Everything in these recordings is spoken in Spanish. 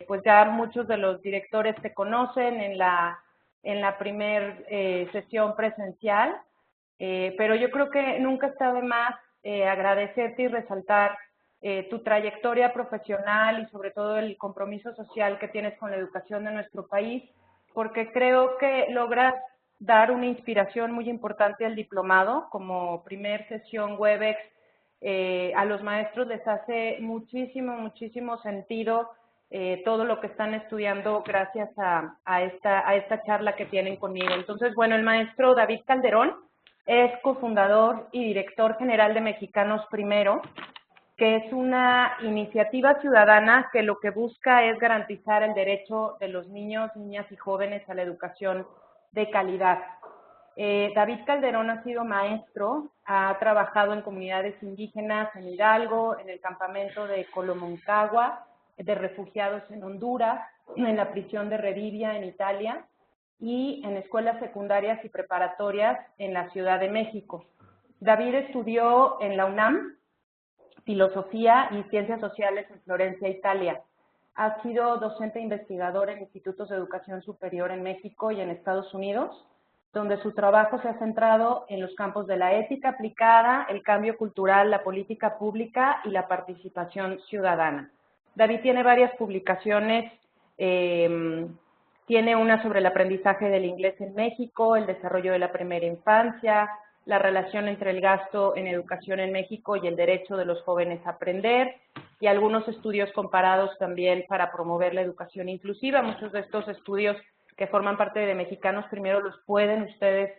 pues ya muchos de los directores te conocen en la primer sesión presencial, pero yo creo que nunca está de más agradecerte y resaltar tu trayectoria profesional y sobre todo el compromiso social que tienes con la educación de nuestro país, porque creo que logras dar una inspiración muy importante al diplomado. Como primer sesión Webex, a los maestros les hace muchísimo sentido todo lo que están estudiando gracias a esta charla que tienen conmigo. Entonces, bueno, el maestro David Calderón es cofundador y director general de Mexicanos Primero, que es una iniciativa ciudadana que lo que busca es garantizar el derecho de los niños, niñas y jóvenes a la educación de calidad. David Calderón ha sido maestro, ha trabajado en comunidades indígenas en Hidalgo, en el campamento de Colomoncagua, de refugiados en Honduras, en la prisión de Revivia en Italia y en escuelas secundarias y preparatorias en la Ciudad de México. David estudió en la UNAM Filosofía y Ciencias Sociales en Florencia, Italia. Ha sido docente e investigador en institutos de educación superior en México y en Estados Unidos, donde su trabajo se ha centrado en los campos de la ética aplicada, el cambio cultural, la política pública y la participación ciudadana. David tiene varias publicaciones, tiene una sobre el aprendizaje del inglés en México, el desarrollo de la primera infancia, la relación entre el gasto en educación en México y el derecho de los jóvenes a aprender, y algunos estudios comparados también para promover la educación inclusiva. Muchos de estos estudios que forman parte de Mexicanos Primero los pueden ustedes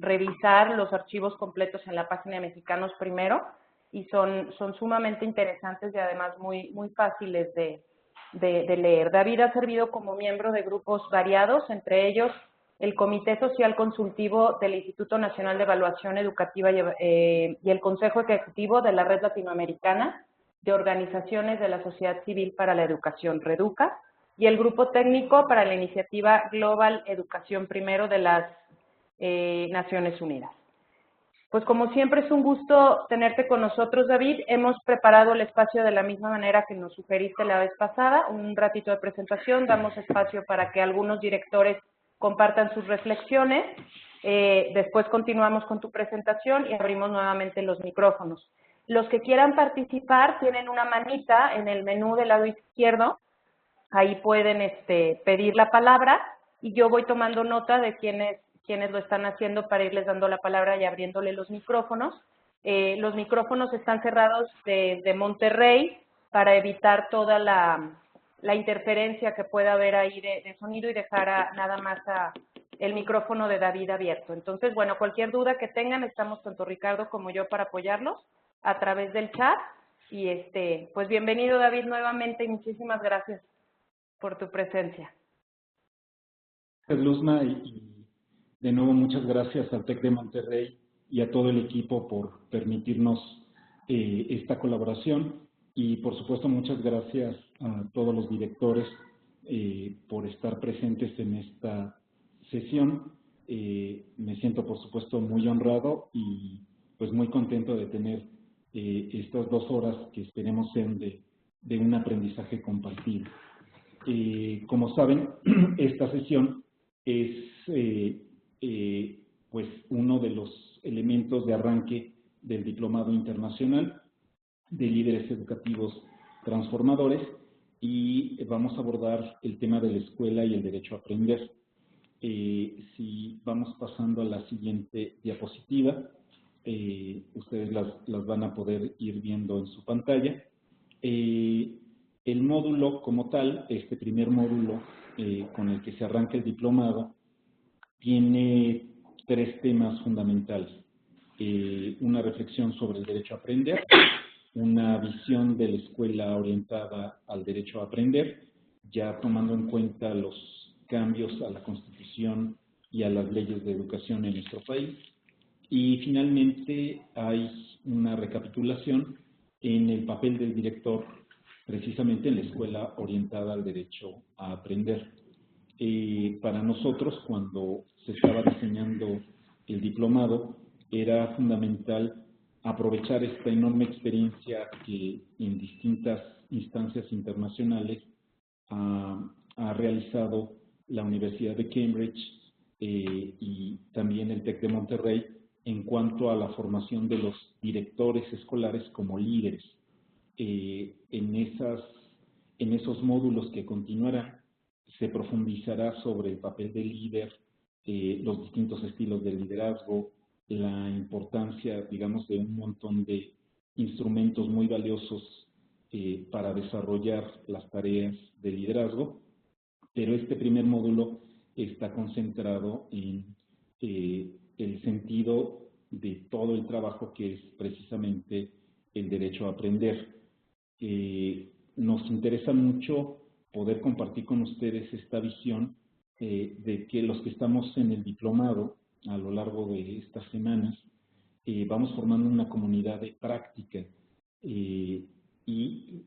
revisar, los archivos completos en la página de Mexicanos Primero, y son sumamente interesantes y además muy fáciles de leer. David ha servido como miembro de grupos variados, entre ellos el Comité Social Consultivo del Instituto Nacional de Evaluación Educativa y el Consejo Ejecutivo de la Red Latinoamericana de Organizaciones de la Sociedad Civil para la Educación, REDUCA, y el Grupo Técnico para la Iniciativa Global Educación Primero de las Naciones Unidas. Pues como siempre es un gusto tenerte con nosotros, David. Hemos preparado el espacio de la misma manera que nos sugeriste la vez pasada, un ratito de presentación, damos espacio para que algunos directores compartan sus reflexiones, después continuamos con tu presentación y abrimos nuevamente los micrófonos. Los que quieran participar tienen una manita en el menú del lado izquierdo, ahí pueden pedir la palabra y yo voy tomando nota de quienes lo están haciendo para irles dando la palabra y abriéndole los micrófonos. Los micrófonos están cerrados desde Monterrey para evitar toda la interferencia que pueda haber ahí de sonido y dejar nada más el micrófono de David abierto. Entonces, bueno, cualquier duda que tengan, estamos tanto Ricardo como yo para apoyarlos a través del chat. Y pues bienvenido, David, nuevamente y muchísimas gracias por tu presencia. Luzma, y de nuevo muchas gracias al TEC de Monterrey y a todo el equipo por permitirnos esta colaboración, y por supuesto muchas gracias a todos los directores por estar presentes en esta sesión. Me siento por supuesto muy honrado y pues muy contento de tener estas 2 horas que esperemos sean de un aprendizaje compartido. Como saben, esta sesión es pues uno de los elementos de arranque del Diplomado Internacional de Líderes Educativos Transformadores, y vamos a abordar el tema de la escuela y el derecho a aprender. Si vamos pasando a la siguiente diapositiva, ustedes las van a poder ir viendo en su pantalla. El módulo como tal, este primer módulo con el que se arranca el diplomado, tiene 3 temas fundamentales. Una reflexión sobre el derecho a aprender, una visión de la escuela orientada al derecho a aprender, ya tomando en cuenta los cambios a la Constitución y a las leyes de educación en nuestro país. Y finalmente hay una recapitulación en el papel del director precisamente en la escuela orientada al derecho a aprender. Para nosotros, cuando se estaba diseñando el diplomado, era fundamental aprovechar esta enorme experiencia que en distintas instancias internacionales ha realizado la Universidad de Cambridge y también el TEC de Monterrey en cuanto a la formación de los directores escolares como líderes. En esos módulos que continuarán, se profundizará sobre el papel del líder, los distintos estilos de liderazgo, la importancia, digamos, de un montón de instrumentos muy valiosos para desarrollar las tareas de liderazgo, pero este primer módulo está concentrado en el sentido de todo el trabajo que es precisamente el derecho a aprender. Nos interesa mucho poder compartir con ustedes esta visión de que los que estamos en el diplomado a lo largo de estas semanas vamos formando una comunidad de práctica y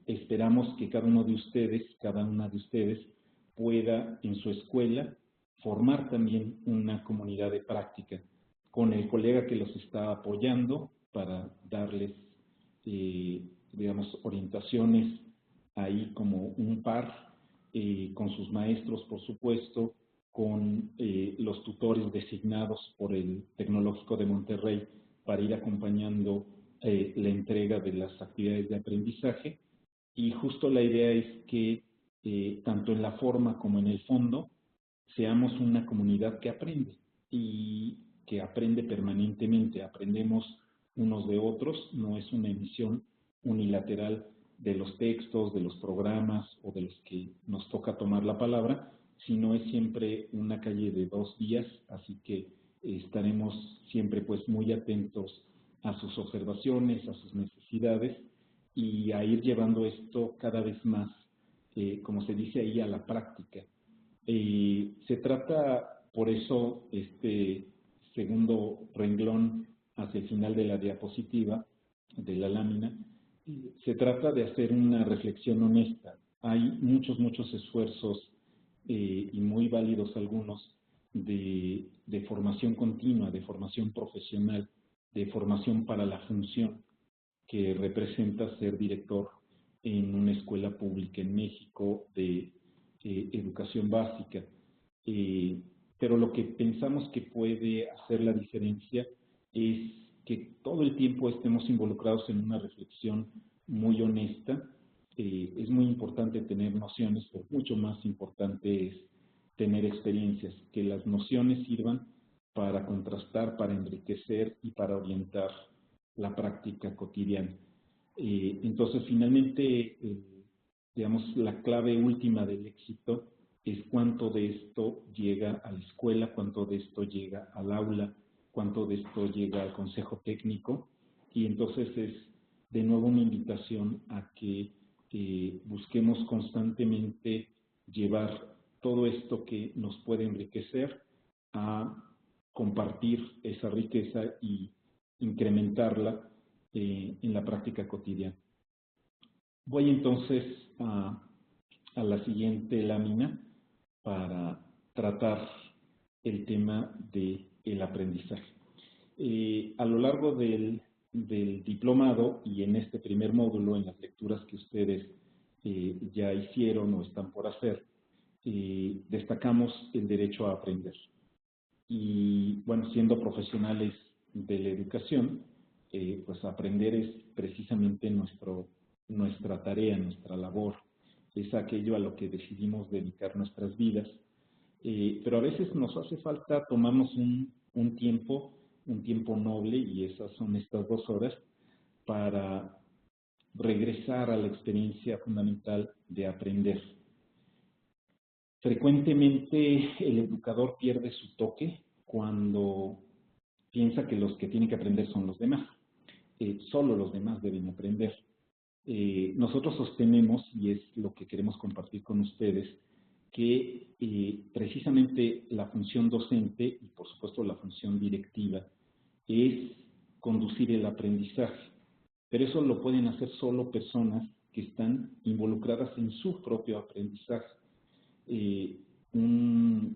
esperamos que cada una de ustedes pueda en su escuela formar también una comunidad de práctica con el colega que los está apoyando para darles, digamos, orientaciones ahí como un par, con sus maestros, por supuesto, con los tutores designados por el Tecnológico de Monterrey para ir acompañando la entrega de las actividades de aprendizaje. Y justo la idea es que tanto en la forma como en el fondo seamos una comunidad que aprende y que aprende permanentemente. Aprendemos unos de otros, no es una emisión unilateral de los textos, de los programas o de los que nos toca tomar la palabra, sino es siempre una calle de 2 vías, así que estaremos siempre pues muy atentos a sus observaciones, a sus necesidades y a ir llevando esto cada vez más, como se dice ahí, a la práctica. Se trata, por eso, este segundo renglón hacia el final de la diapositiva, de la lámina, se trata de hacer una reflexión honesta. Hay muchos esfuerzos y muy válidos algunos de formación continua, de formación profesional, de formación para la función que representa ser director en una escuela pública en México de educación básica. Pero lo que pensamos que puede hacer la diferencia es que todo el tiempo estemos involucrados en una reflexión muy honesta. Es muy importante tener nociones, pero mucho más importante es tener experiencias, que las nociones sirvan para contrastar, para enriquecer y para orientar la práctica cotidiana. Entonces, finalmente, digamos, la clave última del éxito es cuánto de esto llega a la escuela, cuánto de esto llega al aula, cuánto de esto llega al consejo técnico, y entonces es de nuevo una invitación a que busquemos constantemente llevar todo esto que nos puede enriquecer a compartir esa riqueza y incrementarla en la práctica cotidiana. Voy entonces a la siguiente lámina para tratar el tema del aprendizaje. A lo largo del diplomado y en este primer módulo, en las lecturas que ustedes ya hicieron o están por hacer, destacamos el derecho a aprender. Y bueno, siendo profesionales de la educación, pues aprender es precisamente nuestra tarea, nuestra labor, es aquello a lo que decidimos dedicar nuestras vidas, pero a veces nos hace falta tomarnos un tiempo noble, y esas son estas 2 horas, para regresar a la experiencia fundamental de aprender. Frecuentemente el educador pierde su toque cuando piensa que los que tienen que aprender son los demás. Solo los demás deben aprender. Nosotros sostenemos, y es lo que queremos compartir con ustedes, que precisamente la función docente y por supuesto la función directiva es conducir el aprendizaje, pero eso lo pueden hacer solo personas que están involucradas en su propio aprendizaje. Un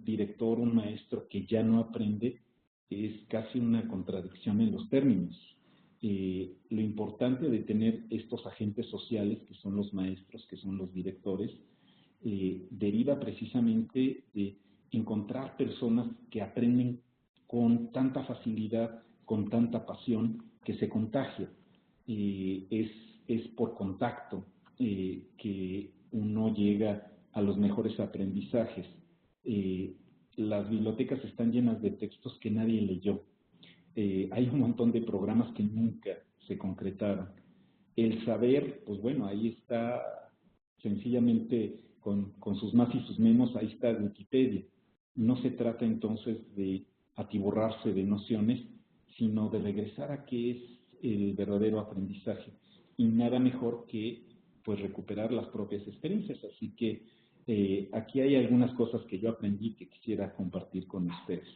director, un maestro que ya no aprende, es casi una contradicción en los términos. lo importante de tener estos agentes sociales, que son los maestros, que son los directores, deriva precisamente de encontrar personas que aprenden con tanta facilidad, con tanta pasión, que se contagia. Es por contacto que uno llega a los mejores aprendizajes. Las bibliotecas están llenas de textos que nadie leyó. Hay un montón de programas que nunca se concretaron. El saber, pues bueno, ahí está sencillamente con sus más y sus menos, ahí está Wikipedia. No se trata entonces de atiborrarse de nociones, sino de regresar a qué es el verdadero aprendizaje. Y nada mejor que pues recuperar las propias experiencias. Así que aquí hay algunas cosas que yo aprendí que quisiera compartir con ustedes.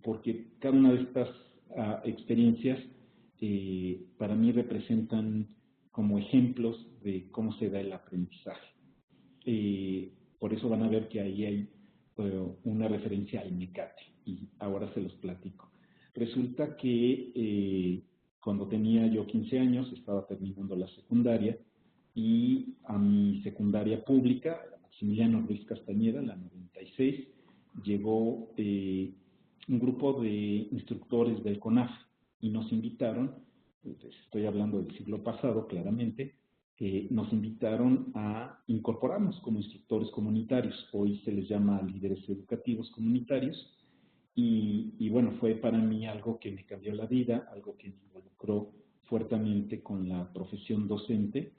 Porque cada una de estas experiencias para mí representan como ejemplos de cómo se da el aprendizaje. Por eso van a ver que ahí hay una referencia al mecate, y ahora se los platico. Resulta que cuando tenía yo 15 años, estaba terminando la secundaria, y a mi secundaria pública, la Maximiliano Ruiz Castañeda, la 96, llegó un grupo de instructores del CONAFE y nos invitaron, estoy hablando del siglo pasado claramente, nos invitaron a incorporarnos como instructores comunitarios. Hoy se les llama líderes educativos comunitarios. Y bueno, fue para mí algo que me cambió la vida, algo que me involucró fuertemente con la profesión docente,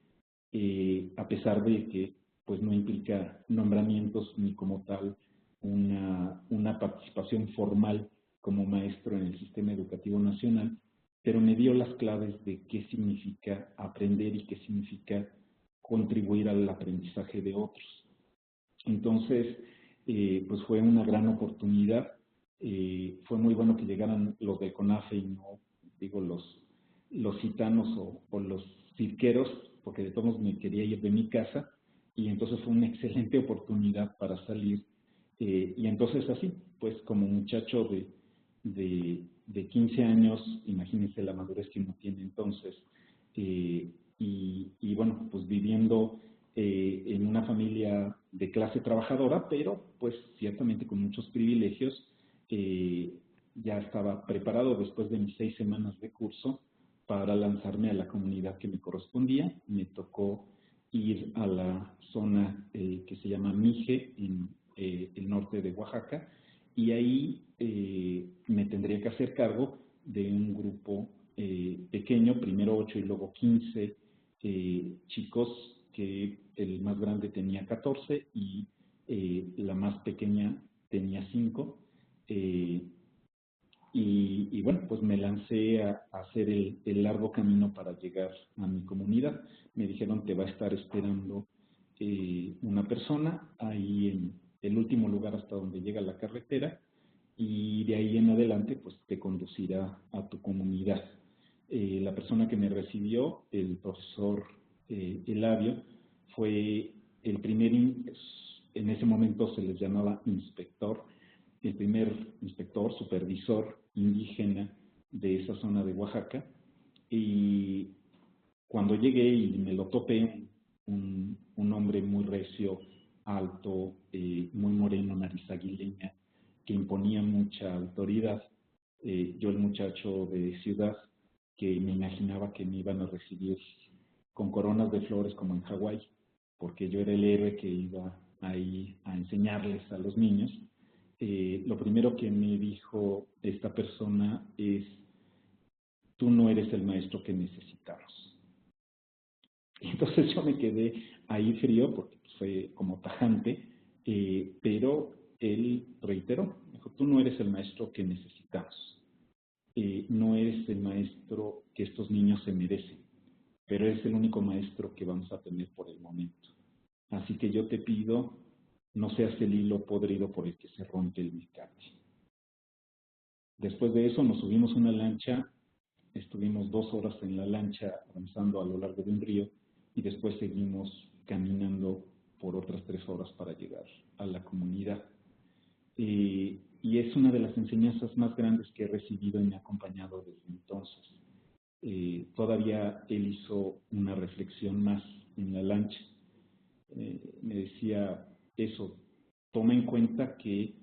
a pesar de que pues no implica nombramientos ni como tal una participación formal como maestro en el sistema educativo nacional, pero me dio las claves de qué significa aprender y qué significa contribuir al aprendizaje de otros. Entonces, pues fue una gran oportunidad. Fue muy bueno que llegaran los del CONAFE y no, digo, los gitanos o los cirqueros, porque de todos me quería ir de mi casa, y entonces fue una excelente oportunidad para salir. Y entonces así, pues como muchacho de 15 años, imagínense la madurez que uno tiene entonces, y bueno, pues viviendo en una familia de clase trabajadora, pero pues ciertamente con muchos privilegios, ya estaba preparado después de mis 6 semanas de curso para lanzarme a la comunidad que me correspondía. Me tocó ir a la zona que se llama Mije, en el norte de Oaxaca, y ahí me tendría que hacer cargo de un grupo pequeño, primero 8 y luego 15 chicos, que el más grande tenía 14 y la más pequeña tenía 5. Y bueno, pues me lancé a hacer el largo camino para llegar a mi comunidad. Me dijeron, te va a estar esperando una persona ahí en el último lugar hasta donde llega la carretera, y de ahí en adelante pues te conducirá a tu comunidad. La persona que me recibió, el profesor Eladio, fue el primer, en ese momento se les llamaba inspector, el primer inspector, supervisor indígena de esa zona de Oaxaca. Y cuando llegué y me lo topé, un hombre muy recio, alto, muy moreno, nariz aguileña, que imponía mucha autoridad. Yo, el muchacho de ciudad, que me imaginaba que me iban a recibir con coronas de flores como en Hawái, porque yo era el héroe que iba ahí a enseñarles a los niños. Lo primero que me dijo esta persona es: tú no eres el maestro que necesitamos. Entonces yo me quedé ahí frío porque fue como tajante, pero él reiteró, dijo: tú no eres el maestro que necesitamos, no eres el maestro que estos niños se merecen, pero eres el único maestro que vamos a tener por el momento. Así que yo te pido, no seas el hilo podrido por el que se rompe el mecate. Después de eso nos subimos una lancha, estuvimos 2 horas en la lancha avanzando a lo largo de un río, y después seguimos caminando por otras 3 horas para llegar a la comunidad. Y es una de las enseñanzas más grandes que he recibido y me ha acompañado desde entonces. todavía él hizo una reflexión más en la lancha. Me decía eso, toma en cuenta que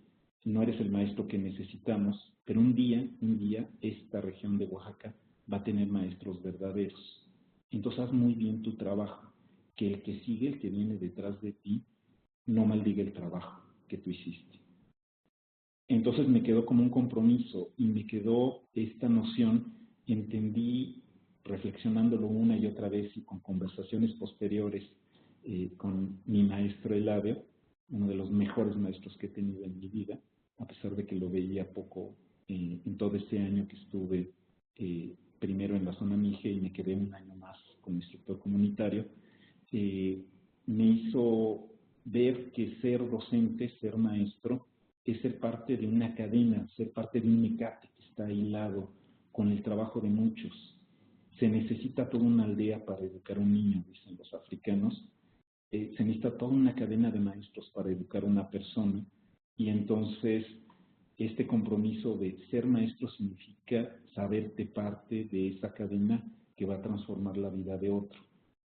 no eres el maestro que necesitamos, pero un día, esta región de Oaxaca va a tener maestros verdaderos. Entonces haz muy bien tu trabajo, que el que sigue, el que viene detrás de ti, no maldiga el trabajo que tú hiciste. Entonces me quedó como un compromiso y me quedó esta noción, entendí, reflexionándolo una y otra vez y con conversaciones posteriores con mi maestro Eladio, uno de los mejores maestros que he tenido en mi vida, a pesar de que lo veía poco en todo este año que estuve primero en la zona Mije y me quedé un año más como instructor comunitario, me hizo ver que ser docente, ser maestro, es ser parte de una cadena, ser parte de un mecate que está hilado con el trabajo de muchos. Se necesita toda una aldea para educar a un niño, dicen los africanos. Se necesita toda una cadena de maestros para educar a una persona. Y entonces, este compromiso de ser maestro significa saberte parte de esa cadena que va a transformar la vida de otro.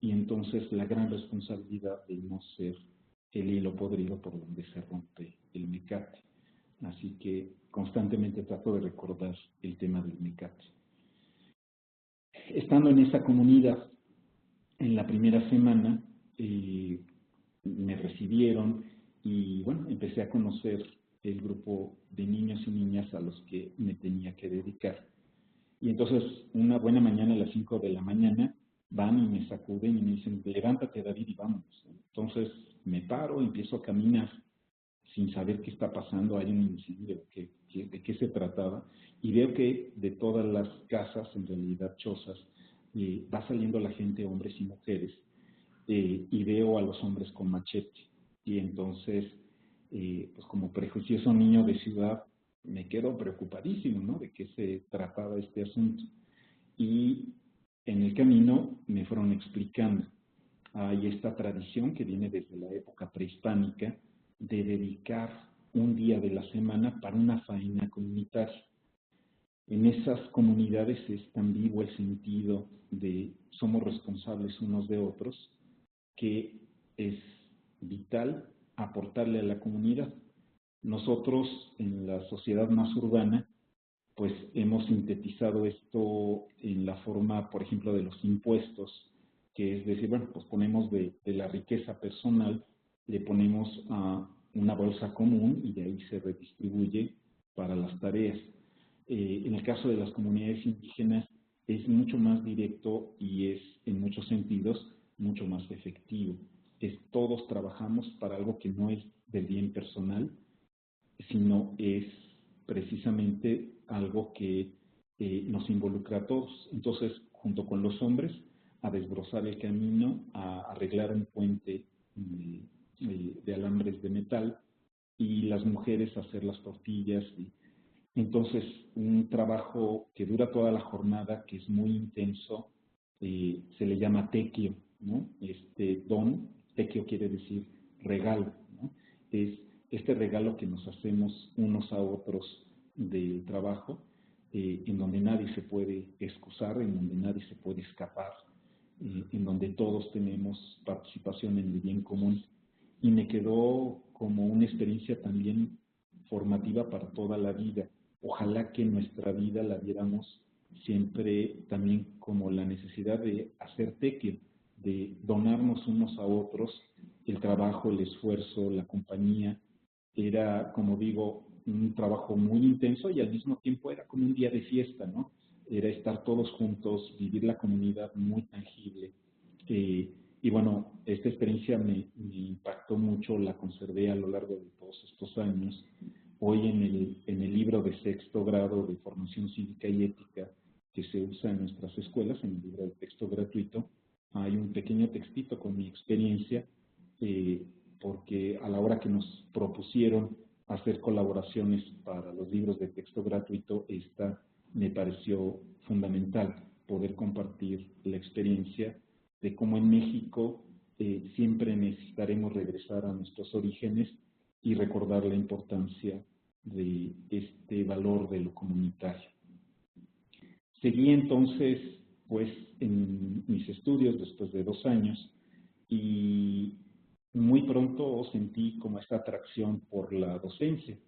Y entonces, la gran responsabilidad de no ser el hilo podrido por donde se rompe el mecate. Así que constantemente trato de recordar el tema del mecate. Estando en esa comunidad, en la primera semana me recibieron y bueno, empecé a conocer el grupo de niños y niñas a los que me tenía que dedicar. Y entonces, una buena mañana a las 5 de la mañana, van y me sacuden y me dicen, levántate David y vámonos. Entonces me paro, empiezo a caminar sin saber qué está pasando, hay un incendio, de qué se trataba, y veo que de todas las casas, en realidad chozas, va saliendo la gente, hombres y mujeres, y veo a los hombres con machete, y entonces, pues como prejuicioso niño de ciudad, me quedo preocupadísimo, ¿no?, de qué se trataba este asunto. Y en el camino me fueron explicando, hay esta tradición que viene desde la época prehispánica, de dedicar un día de la semana para una faena comunitaria. En esas comunidades es tan vivo el sentido de somos responsables unos de otros, que es vital aportarle a la comunidad. Nosotros en la sociedad más urbana, pues hemos sintetizado esto en la forma, por ejemplo, de los impuestos, que es decir, bueno, pues ponemos de la riqueza personal, le ponemos a una bolsa común y de ahí se redistribuye para las tareas. En el caso de las comunidades indígenas es mucho más directo y es en muchos sentidos mucho más efectivo. Todos trabajamos para algo que no es del bien personal, sino es precisamente algo que nos involucra a todos. Entonces, junto con los hombres, a desbrozar el camino, a arreglar un puente de alambres de metal, y las mujeres a hacer las tortillas. Entonces, un trabajo que dura toda la jornada, que es muy intenso, se le llama tequio, ¿no? Don, tequio quiere decir regalo, ¿no? Es este regalo que nos hacemos unos a otros del trabajo, en donde nadie se puede excusar, en donde nadie se puede escapar, en donde todos tenemos participación en el bien común. Y me quedó como una experiencia también formativa para toda la vida. Ojalá que nuestra vida la viéramos siempre también como la necesidad de hacer tequio, de donarnos unos a otros, el trabajo, el esfuerzo, la compañía. Era, como digo, un trabajo muy intenso y al mismo tiempo era como un día de fiesta, ¿no? Era estar todos juntos, vivir la comunidad muy tangible. Y bueno, esta experiencia me impactó mucho, la conservé a lo largo de todos estos años. Hoy en el libro de sexto grado de formación cívica y ética que se usa en nuestras escuelas, en el libro de texto gratuito, hay un pequeño textito con mi experiencia, porque a la hora que nos propusieron hacer colaboraciones para los libros de texto gratuito, esta me pareció fundamental, poder compartir la experiencia de cómo en México siempre necesitaremos regresar a nuestros orígenes y recordar la importancia de este valor de lo comunitario. Seguí entonces después en mis estudios, después de 2 años, y muy pronto sentí como esta atracción por la docencia.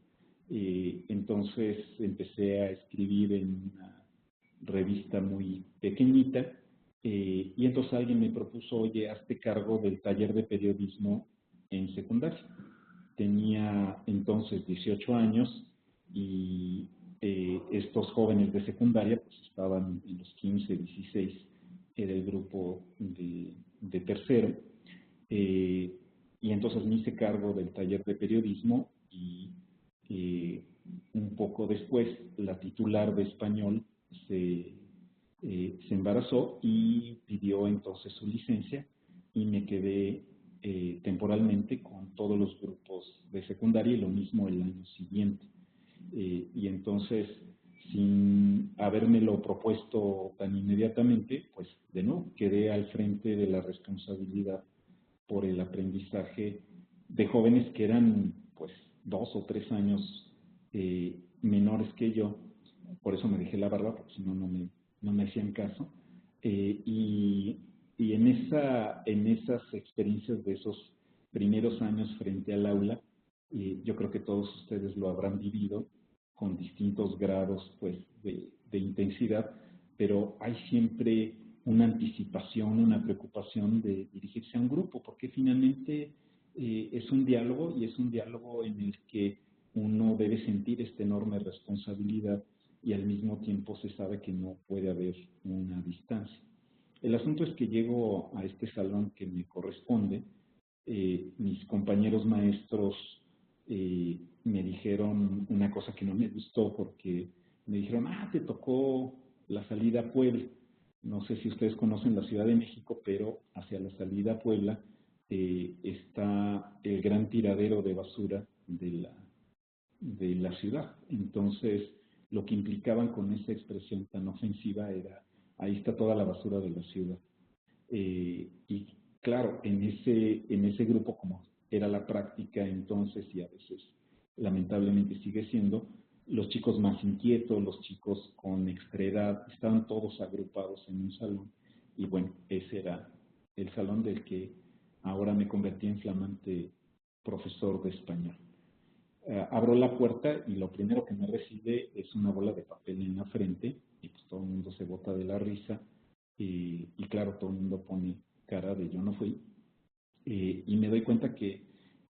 Entonces empecé a escribir en una revista muy pequeñita, y entonces alguien me propuso, oye, hazte cargo del taller de periodismo en secundaria. Tenía entonces 18 años y estos jóvenes de secundaria pues estaban en los 15, 16, era el grupo de tercero, y entonces me hice cargo del taller de periodismo y un poco después la titular de español se embarazó y pidió entonces su licencia y me quedé temporalmente con todos los grupos de secundaria y lo mismo el año siguiente. Y entonces, sin habérmelo propuesto tan inmediatamente, pues de nuevo quedé al frente de la responsabilidad por el aprendizaje de jóvenes que eran pues 2 o 3 años menores que yo. Por eso me dejé la barba, porque si no, no me hacían caso. Y en esas experiencias de esos primeros años frente al aula, yo creo que todos ustedes lo habrán vivido con distintos grados pues, de intensidad, pero hay siempre una anticipación, una preocupación de dirigirse a un grupo, porque finalmente es un diálogo y es un diálogo en el que uno debe sentir esta enorme responsabilidad y al mismo tiempo se sabe que no puede haber una distancia. El asunto es que llego a este salón que me corresponde, mis compañeros maestros me dijeron una cosa que no me gustó porque me dijeron, te tocó la salida a Puebla. No sé si ustedes conocen la Ciudad de México, pero hacia la salida a Puebla está el gran tiradero de basura de la ciudad. Entonces, lo que implicaban con esa expresión tan ofensiva era, ahí está toda la basura de la ciudad. Y claro, en ese grupo, como era la práctica entonces y a veces lamentablemente sigue siendo, los chicos más inquietos, los chicos con extraedad, estaban todos agrupados en un salón y bueno, ese era el salón del que ahora me convertí en flamante profesor de español. Abro la puerta y lo primero que me recibe es una bola de papel en la frente y pues todo el mundo se bota de la risa y claro, todo el mundo pone cara de yo no fui, y me doy cuenta que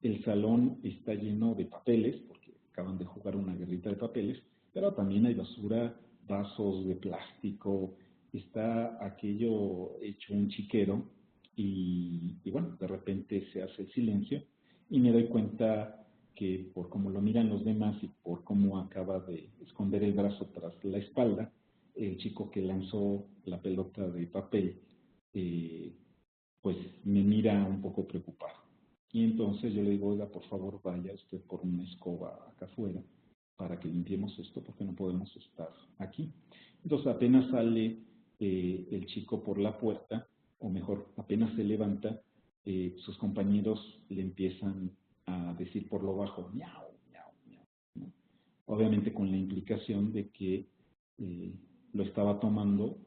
el salón está lleno de papeles porque acaban de jugar una guerrita de papeles, pero también hay basura, vasos de plástico, está aquello hecho un chiquero y bueno, de repente se hace el silencio y me doy cuenta que por cómo lo miran los demás y por cómo acaba de esconder el brazo tras la espalda, el chico que lanzó la pelota de papel, pues me mira un poco preocupado. Y entonces yo le digo, oiga, por favor, vaya usted por una escoba acá afuera para que limpiemos esto porque no podemos estar aquí. Entonces apenas sale el chico por la puerta, o mejor, apenas se levanta, sus compañeros le empiezan a decir por lo bajo, miau, miau, miau, ¿no? Obviamente con la implicación de que lo estaba tomando,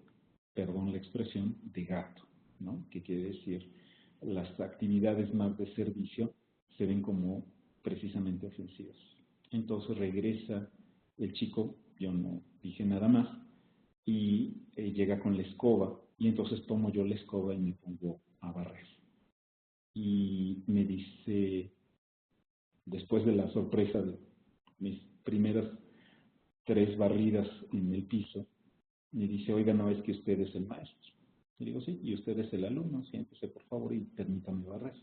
perdón la expresión, de gato, ¿no? Que quiere decir, las actividades más de servicio se ven como precisamente ofensivas. Entonces regresa el chico, yo no dije nada más, y llega con la escoba, y entonces tomo yo la escoba y me pongo a barrer. Y me dice, después de la sorpresa de mis primeras 3 barridas en el piso, me dice, oiga, no es que usted es el maestro. Le digo, sí, y usted es el alumno, siéntese por favor y permítame barrer.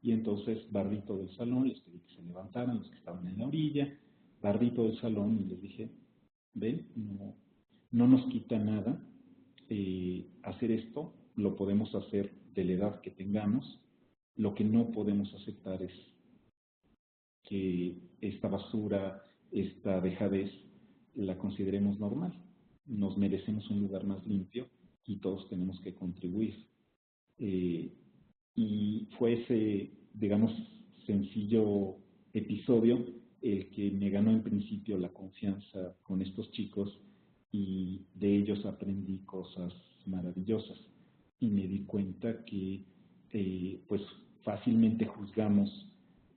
Y entonces barrí todo el salón, les pedí que se levantaran los que estaban en la orilla, barrí todo el salón y les dije, ven, no nos quita nada hacer esto, lo podemos hacer de la edad que tengamos, lo que no podemos aceptar es que esta basura, esta dejadez, la consideremos normal. Nos merecemos un lugar más limpio y todos tenemos que contribuir. Y fue ese, digamos, sencillo episodio el que me ganó en principio la confianza con estos chicos y de ellos aprendí cosas maravillosas. Y me di cuenta que pues fácilmente juzgamos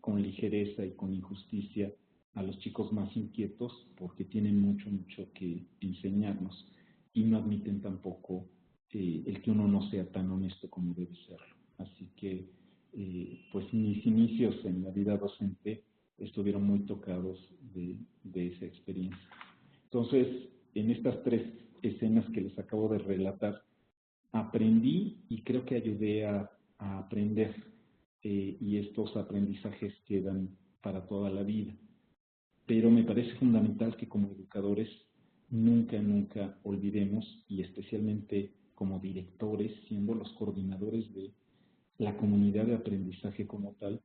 con ligereza y con injusticia a los chicos más inquietos porque tienen mucho, mucho que enseñarnos y no admiten tampoco el que uno no sea tan honesto como debe serlo. Así que, pues mis inicios en la vida docente estuvieron muy tocados de esa experiencia. Entonces, en estas 3 escenas que les acabo de relatar, aprendí y creo que ayudé a aprender, y estos aprendizajes quedan para toda la vida. Pero me parece fundamental que como educadores nunca, nunca olvidemos, y especialmente como directores, siendo los coordinadores de la comunidad de aprendizaje como tal,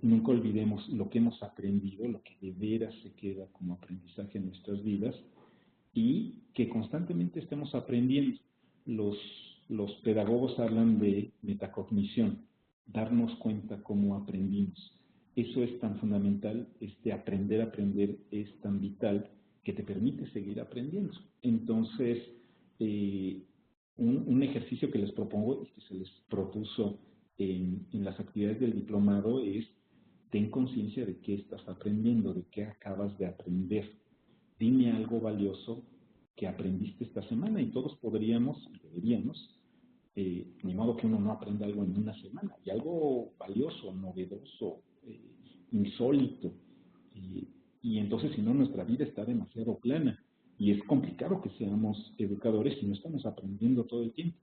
nunca olvidemos lo que hemos aprendido, lo que de veras se queda como aprendizaje en nuestras vidas, y que constantemente estemos aprendiendo. Los pedagogos hablan de metacognición, darnos cuenta cómo aprendimos. Eso es tan fundamental, aprender a aprender es tan vital que te permite seguir aprendiendo. Entonces, un ejercicio que les propongo y que se les propuso en las actividades del diplomado es: ten conciencia de qué estás aprendiendo, de qué acabas de aprender. Dime algo valioso que aprendiste esta semana, y todos podríamos y deberíamos, ni modo que uno no aprenda algo en una semana, y algo valioso, novedoso, insólito, y entonces si no nuestra vida está demasiado plana y es complicado que seamos educadores si no estamos aprendiendo todo el tiempo.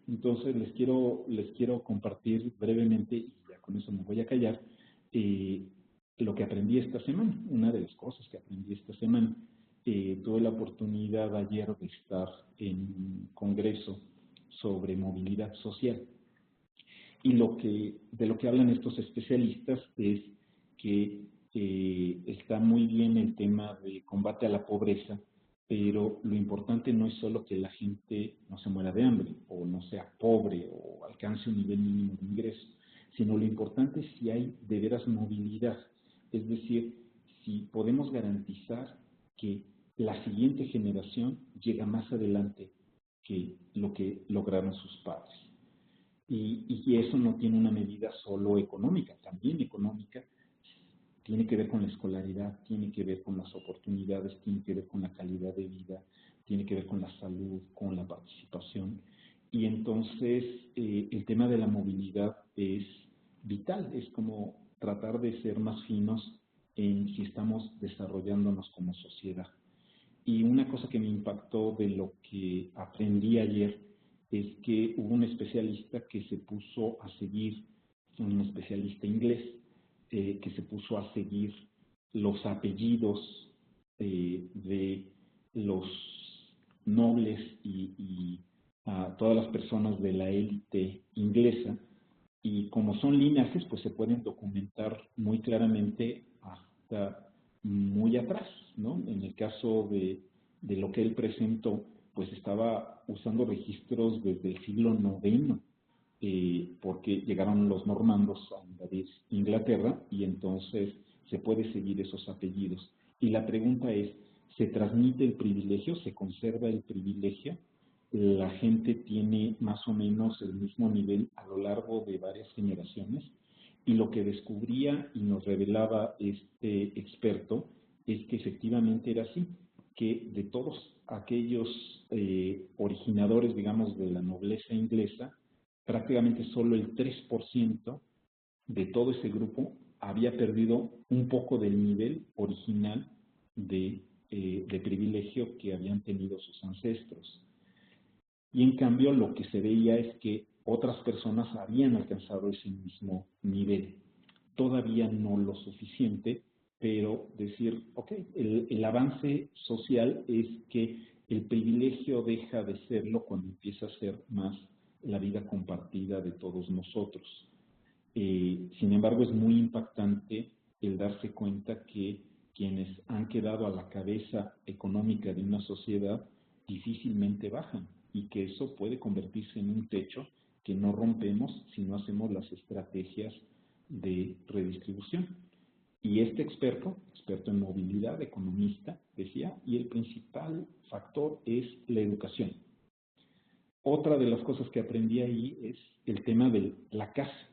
Entonces les quiero compartir brevemente, y ya con eso me voy a callar, lo que aprendí esta semana. Una de las cosas que aprendí esta semana: tuve la oportunidad ayer de estar en un congreso sobre movilidad social. Y de lo que hablan estos especialistas es que está muy bien el tema de combate a la pobreza, pero lo importante no es solo que la gente no se muera de hambre, o no sea pobre, o alcance un nivel mínimo de ingreso, sino lo importante es si hay de veras movilidad. Es decir, si podemos garantizar que la siguiente generación llega más adelante que lo que lograron sus padres. Y eso no tiene una medida solo económica, también económica. Tiene que ver con la escolaridad, tiene que ver con las oportunidades, tiene que ver con la calidad de vida, tiene que ver con la salud, con la participación. Y entonces el tema de la movilidad es vital, es como tratar de ser más finos en si estamos desarrollándonos como sociedad. Y una cosa que me impactó de lo que aprendí ayer es que hubo un especialista que se puso a seguir, un especialista inglés, que se puso a seguir los apellidos de los nobles y a todas las personas de la élite inglesa, y como son linajes, pues se pueden documentar muy claramente hasta muy atrás, ¿no? En el caso de lo que él presentó, pues estaba usando registros desde el siglo IX, porque llegaron los normandos a invadir Inglaterra, y entonces se puede seguir esos apellidos. Y la pregunta es: ¿se transmite el privilegio? ¿Se conserva el privilegio? ¿La gente tiene más o menos el mismo nivel a lo largo de varias generaciones? Y lo que descubría y nos revelaba este experto es que efectivamente era así, que de todos aquellos originadores, digamos, de la nobleza inglesa, prácticamente solo el 3% de todo ese grupo había perdido un poco del nivel original de privilegio que habían tenido sus ancestros. Y en cambio lo que se veía es que otras personas habían alcanzado ese mismo nivel. Todavía no lo suficiente, pero decir, ok, el avance social es que el privilegio deja de serlo cuando empieza a ser más la vida compartida de todos nosotros. Sin embargo, es muy impactante el darse cuenta que quienes han quedado a la cabeza económica de una sociedad difícilmente bajan, y que eso puede convertirse en un techo que no rompemos si no hacemos las estrategias de redistribución. Y este experto en movilidad, economista, decía, y el principal factor es la educación. otra de las cosas que aprendí ahí es el tema de la casa.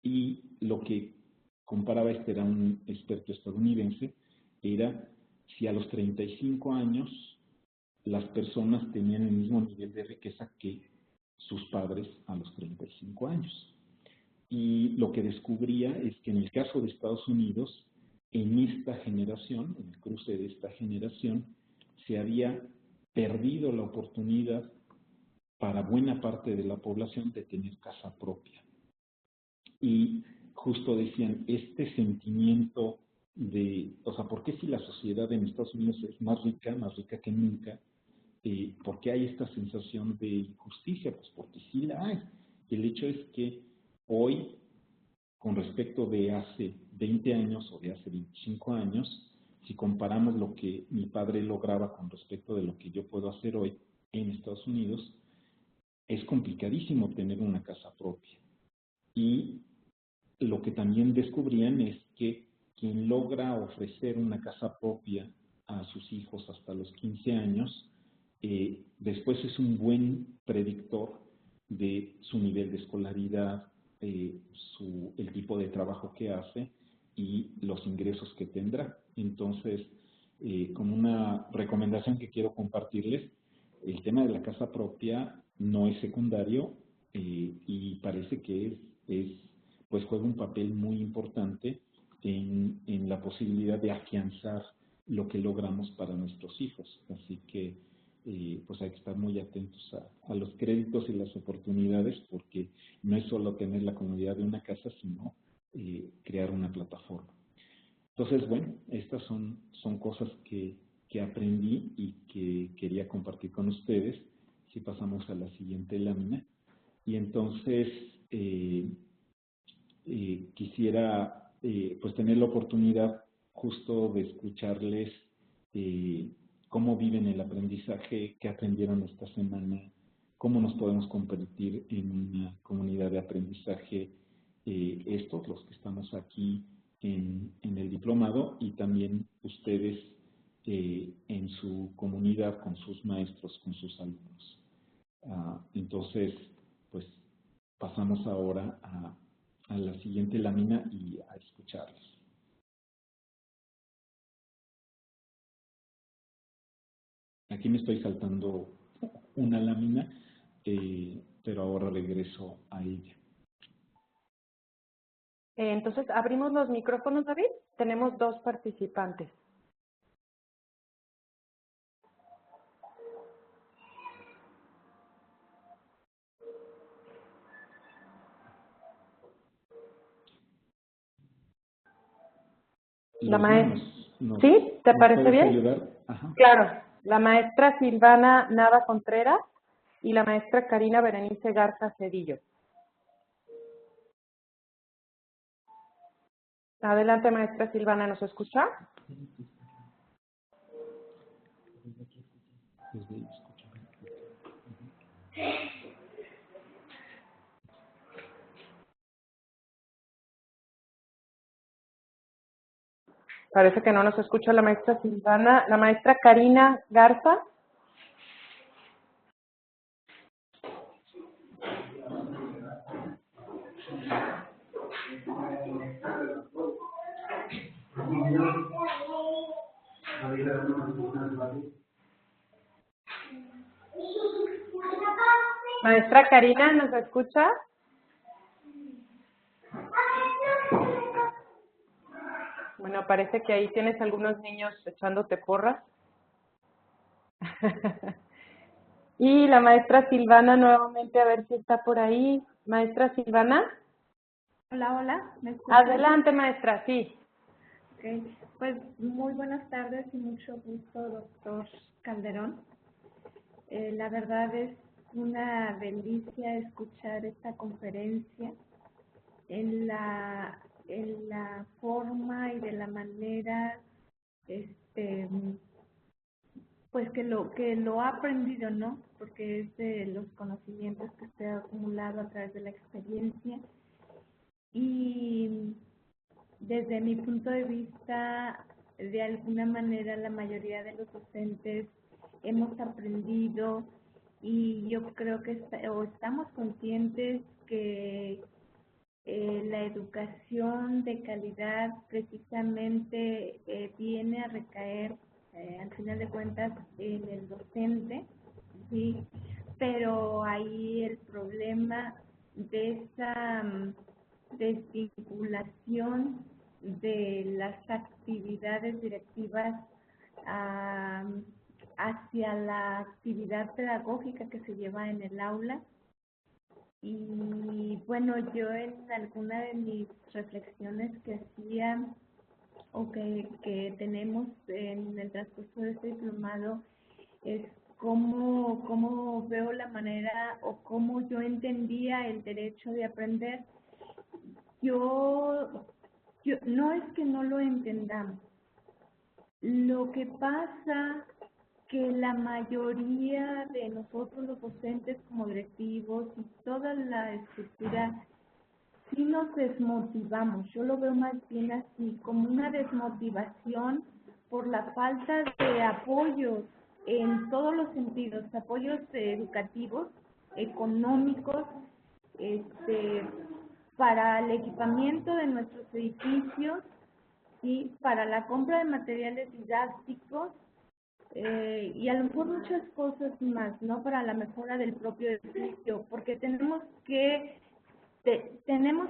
Y lo que comparaba, era un experto estadounidense, era si a los 35 años las personas tenían el mismo nivel de riqueza que sus padres a los 35 años. Y lo que descubría es que en el caso de Estados Unidos, en esta generación, en el cruce de esta generación, se había perdido la oportunidad para buena parte de la población de tener casa propia. Y justo decían, este sentimiento de, o sea, ¿por qué si la sociedad en Estados Unidos es más rica que nunca? ¿Por qué hay esta sensación de injusticia? Pues porque sí la hay. El hecho es que hoy, con respecto de hace 20 años o de hace 25 años, si comparamos lo que mi padre lograba con respecto de lo que yo puedo hacer hoy en Estados Unidos, es complicadísimo tener una casa propia. Y lo que también descubrían es que quien logra ofrecer una casa propia a sus hijos hasta los 15 años, después es un buen predictor de su nivel de escolaridad, el tipo de trabajo que hace y los ingresos que tendrá. Entonces, como una recomendación que quiero compartirles, el tema de la casa propia no es secundario y parece que pues juega un papel muy importante en la posibilidad de afianzar lo que logramos para nuestros hijos. Así que pues hay que estar muy atentos a los créditos y las oportunidades, porque no es solo tener la comodidad de una casa, sino crear una plataforma. Entonces, bueno, estas son cosas que aprendí y que quería compartir con ustedes. Si pasamos a la siguiente lámina. Y entonces quisiera pues tener la oportunidad justo de escucharles cómo viven el aprendizaje, qué aprendieron esta semana, cómo nos podemos convertir en una comunidad de aprendizaje, estos, los que estamos aquí en el diplomado, y también ustedes en su comunidad, con sus maestros, con sus alumnos. Entonces, pues pasamos ahora a la siguiente lámina y a escucharles. Aquí me estoy saltando una lámina, pero ahora regreso a ella. Entonces, abrimos los micrófonos, David. Tenemos 2 participantes. La maestra. ¿Sí? ¿Te parece bien? Ayudar? Ajá. Claro. La maestra Silvana Nava Contreras y la maestra Karina Berenice Garza Cedillo. Adelante, maestra Silvana, ¿nos escucha? Parece que no nos escucha la maestra Silvana. La maestra Karina Garza. Maestra Karina, ¿nos escucha? Bueno, parece que ahí tienes algunos niños echándote porras. Y la maestra Silvana nuevamente, a ver si está por ahí. Maestra Silvana. Hola, hola, ¿me escuchan? Adelante, maestra, sí. Okay. Pues muy buenas tardes y mucho gusto, doctor Calderón. La verdad es una delicia escuchar esta conferencia en la forma y de la manera pues que lo ha aprendido, ¿no? Porque es de los conocimientos que usted ha acumulado a través de la experiencia. Y desde mi punto de vista, de alguna manera la mayoría de los docentes hemos aprendido y yo creo que estamos conscientes que la educación de calidad precisamente viene a recaer, al final de cuentas, en el docente, ¿sí? Pero ahí el problema de esa desvinculación de las actividades directivas hacia la actividad pedagógica que se lleva en el aula. Y bueno, yo en alguna de mis reflexiones que hacía o que tenemos en el transcurso de este diplomado es cómo veo la manera o cómo yo entendía el derecho de aprender. Yo no es que no lo entendamos. Lo que pasa que la mayoría de nosotros los docentes como directivos y toda la estructura sí nos desmotivamos. Yo lo veo más bien así, como una desmotivación por la falta de apoyos en todos los sentidos, apoyos educativos, económicos, para el equipamiento de nuestros edificios, ¿sí? Para la compra de materiales didácticos, y a lo mejor muchas cosas más, ¿no? Para la mejora del propio edificio, porque tenemos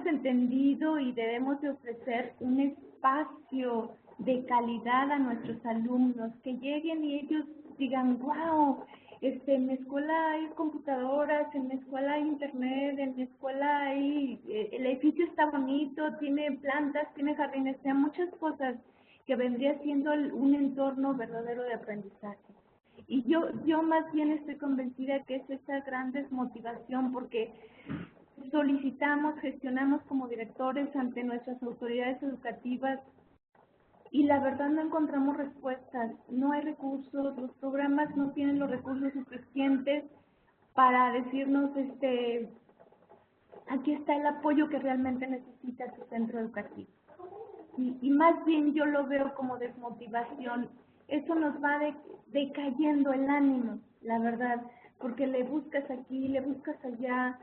entendido y debemos de ofrecer un espacio de calidad a nuestros alumnos, que lleguen y ellos digan, wow, en mi escuela hay computadoras, en mi escuela hay internet, en mi escuela hay, el edificio está bonito, tiene plantas, tiene jardines, o sea, muchas cosas que vendría siendo un entorno verdadero de aprendizaje. Y yo más bien estoy convencida que es esa gran desmotivación, porque solicitamos, gestionamos como directores ante nuestras autoridades educativas y la verdad no encontramos respuestas, no hay recursos, los programas no tienen los recursos suficientes para decirnos, aquí está el apoyo que realmente necesita su centro educativo. Y más bien yo lo veo como desmotivación. Eso nos va decayendo el ánimo, la verdad, porque le buscas aquí, le buscas allá,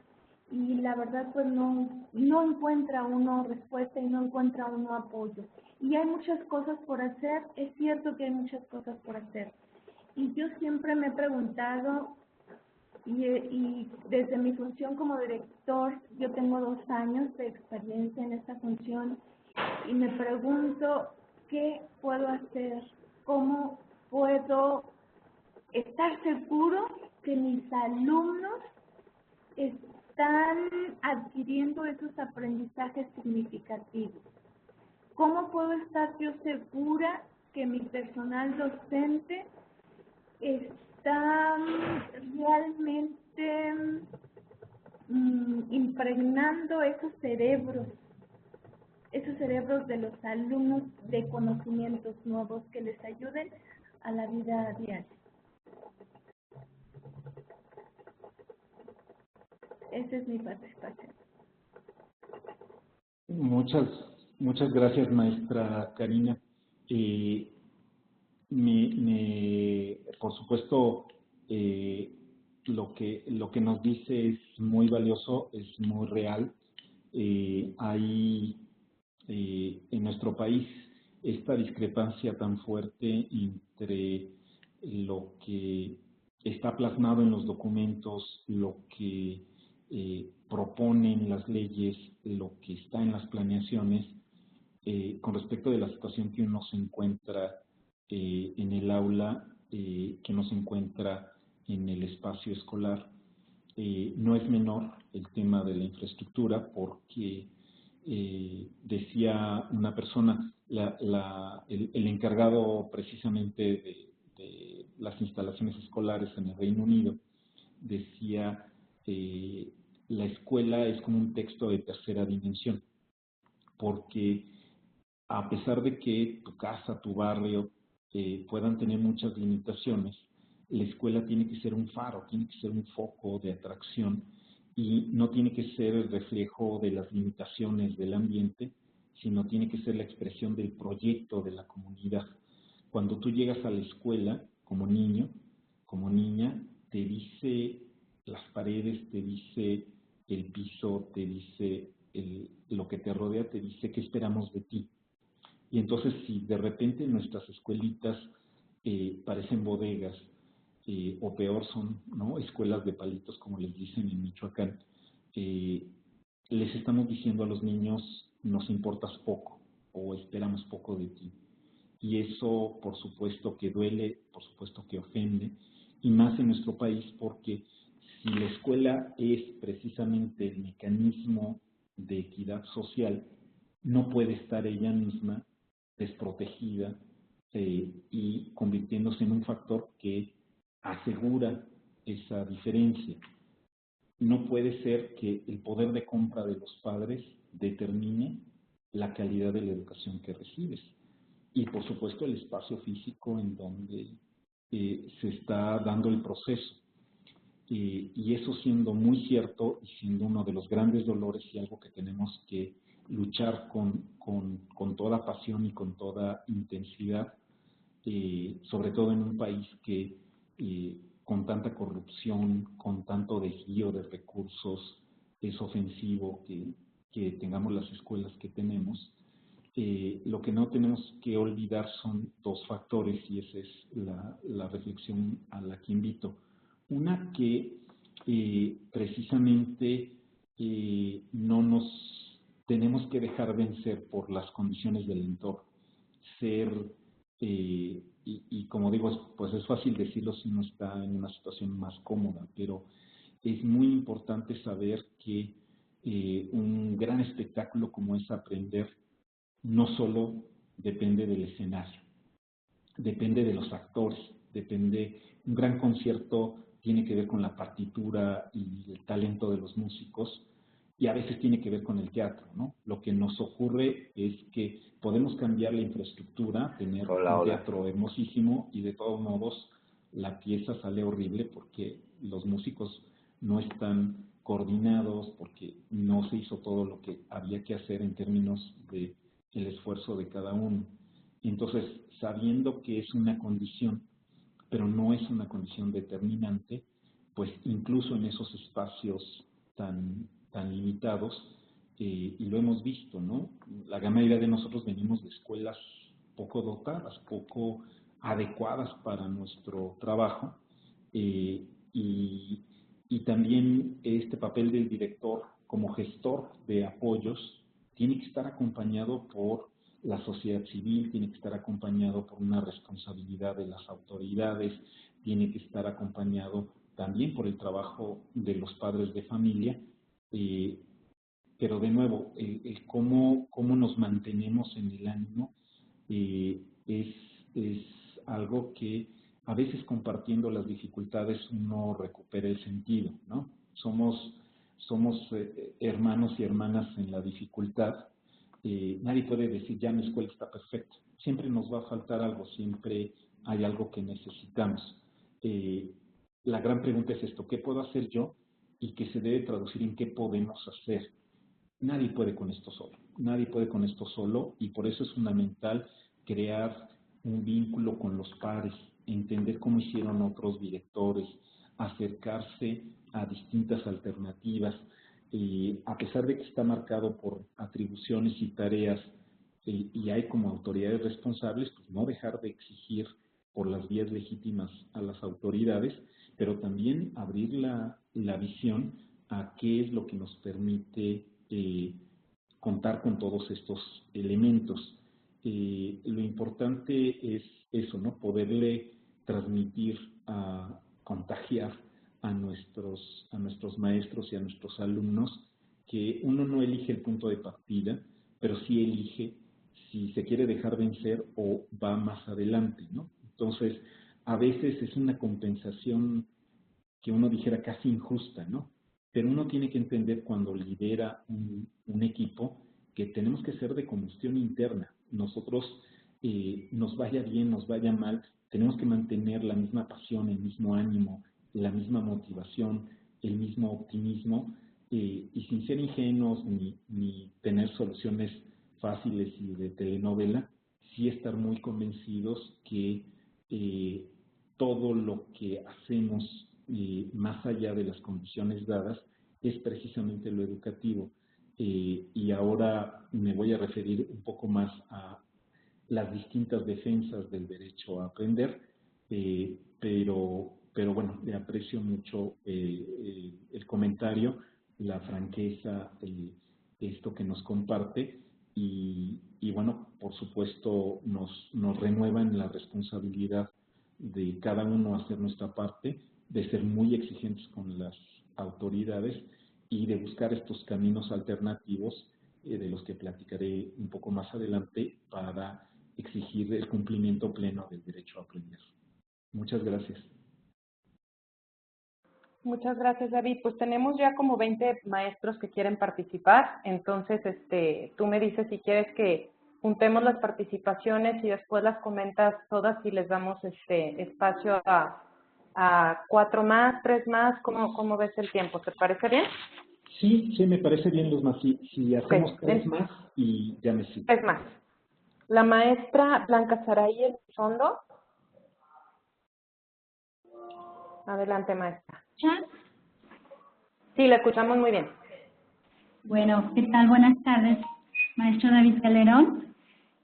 y la verdad pues no encuentra uno respuesta y no encuentra uno apoyo. Y hay muchas cosas por hacer, es cierto que hay muchas cosas por hacer. Y yo siempre me he preguntado, y desde mi función como director, yo tengo 2 años de experiencia en esta función, y me pregunto, ¿qué puedo hacer? ¿Cómo puedo estar seguro que mis alumnos están adquiriendo esos aprendizajes significativos? ¿Cómo puedo estar yo segura que mi personal docente está realmente impregnando esos cerebros de los alumnos de conocimientos nuevos que les ayuden a la vida diaria? Esa es mi participación. Muchas gracias, maestra Karina. Por supuesto, lo que nos dice es muy valioso, es muy real. Hay en nuestro país esta discrepancia tan fuerte entre lo que está plasmado en los documentos, lo que proponen las leyes, lo que está en las planeaciones, con respecto de la situación que uno se encuentra en el aula, que uno se encuentra en el espacio escolar. No es menor el tema de la infraestructura, porque decía una persona, el encargado precisamente de las instalaciones escolares en el Reino Unido, decía, la escuela es como un texto de tercera dimensión, porque a pesar de que tu casa, tu barrio puedan tener muchas limitaciones, la escuela tiene que ser un faro, tiene que ser un foco de atracción, y no tiene que ser el reflejo de las limitaciones del ambiente, sino tiene que ser la expresión del proyecto de la comunidad. Cuando tú llegas a la escuela como niño, como niña, te dice las paredes, te dice el piso, te dice lo que te rodea, te dice qué esperamos de ti. Y entonces, si de repente nuestras escuelitas parecen bodegas, o peor son, ¿no?, escuelas de palitos, como les dicen en Michoacán, les estamos diciendo a los niños, nos importas poco o esperamos poco de ti. Y eso, por supuesto, que duele, por supuesto que ofende, y más en nuestro país, porque si la escuela es precisamente el mecanismo de equidad social, no puede estar ella misma desprotegida y convirtiéndose en un factor que asegura esa diferencia. No puede ser que el poder de compra de los padres determine la calidad de la educación que recibes. Y por supuesto el espacio físico en donde se está dando el proceso. Y eso siendo muy cierto y siendo uno de los grandes dolores y algo que tenemos que luchar con toda pasión y con toda intensidad, sobre todo en un país que con tanta corrupción, con tanto desvío de recursos, es ofensivo que tengamos las escuelas que tenemos. Lo que no tenemos que olvidar son dos factores, y esa es la reflexión a la que invito. Una, que precisamente no nos tenemos que dejar vencer por las condiciones del entorno. Y como digo, pues es fácil decirlo si uno está en una situación más cómoda, pero es muy importante saber que un gran espectáculo como es aprender no solo depende del escenario, depende de los actores, un gran concierto tiene que ver con la partitura y el talento de los músicos, y a veces tiene que ver con el teatro, ¿no? Lo que nos ocurre es que podemos cambiar la infraestructura, tener un teatro hermosísimo, y de todos modos la pieza sale horrible porque los músicos no están coordinados, porque no se hizo todo lo que había que hacer en términos de el esfuerzo de cada uno. Entonces, sabiendo que es una condición, pero no es una condición determinante, pues incluso en esos espacios tan limitados, y lo hemos visto, ¿no? La gran mayoría de nosotros venimos de escuelas poco dotadas, poco adecuadas para nuestro trabajo, y también este papel del director como gestor de apoyos tiene que estar acompañado por la sociedad civil, tiene que estar acompañado por una responsabilidad de las autoridades, tiene que estar acompañado también por el trabajo de los padres de familia, pero de nuevo, cómo nos mantenemos en el ánimo es algo que a veces, compartiendo las dificultades, uno recupera el sentido, ¿no? Somos hermanos y hermanas en la dificultad. Nadie puede decir, ya mi escuela está perfecta. Siempre nos va a faltar algo, siempre hay algo que necesitamos. La gran pregunta es esto: ¿qué puedo hacer yo? Y que se debe traducir en qué podemos hacer. Nadie puede con esto solo. Nadie puede con esto solo, y por eso es fundamental crear un vínculo con los pares, entender cómo hicieron otros directores, acercarse a distintas alternativas, a pesar de que está marcado por atribuciones y tareas, y hay como autoridades responsables, pues no dejar de exigir por las vías legítimas a las autoridades, pero también abrir la visión a qué es lo que nos permite contar con todos estos elementos. Lo importante es eso, ¿no? Poderle transmitir, contagiar a nuestros maestros y a nuestros alumnos que uno no elige el punto de partida, pero sí elige si se quiere dejar vencer o va más adelante, ¿no? Entonces, a veces es una compensación que uno dijera casi injusta, ¿no? Pero uno tiene que entender, cuando lidera un equipo, que tenemos que ser de combustión interna. Nosotros, nos vaya bien, nos vaya mal, tenemos que mantener la misma pasión, el mismo ánimo, la misma motivación, el mismo optimismo, y sin ser ingenuos ni tener soluciones fáciles y de telenovela, sí estar muy convencidos que todo lo que hacemos más allá de las condiciones dadas, es precisamente lo educativo. Y ahora me voy a referir un poco más a las distintas defensas del derecho a aprender, pero bueno, le aprecio mucho el comentario, la franqueza, esto que nos comparte y bueno, por supuesto nos renuevan la responsabilidad de cada uno hacer nuestra parte, de ser muy exigentes con las autoridades y de buscar estos caminos alternativos de los que platicaré un poco más adelante para exigir el cumplimiento pleno del derecho a aprender. Muchas gracias. Muchas gracias, David. Pues tenemos ya como 20 maestros que quieren participar, entonces tú me dices si quieres que juntemos las participaciones y después las comentas todas y les damos espacio a 4 más, 3 más. ¿Cómo ves el tiempo? ¿Te parece bien? Sí, me parece bien, Luzma. Si hacemos okay. 3 más y ya me sigo. 3 más. La maestra Blanca Saraí Elizondo. Adelante, maestra. Sí, la escuchamos muy bien. Bueno, ¿qué tal? Buenas tardes, maestro David Calderón.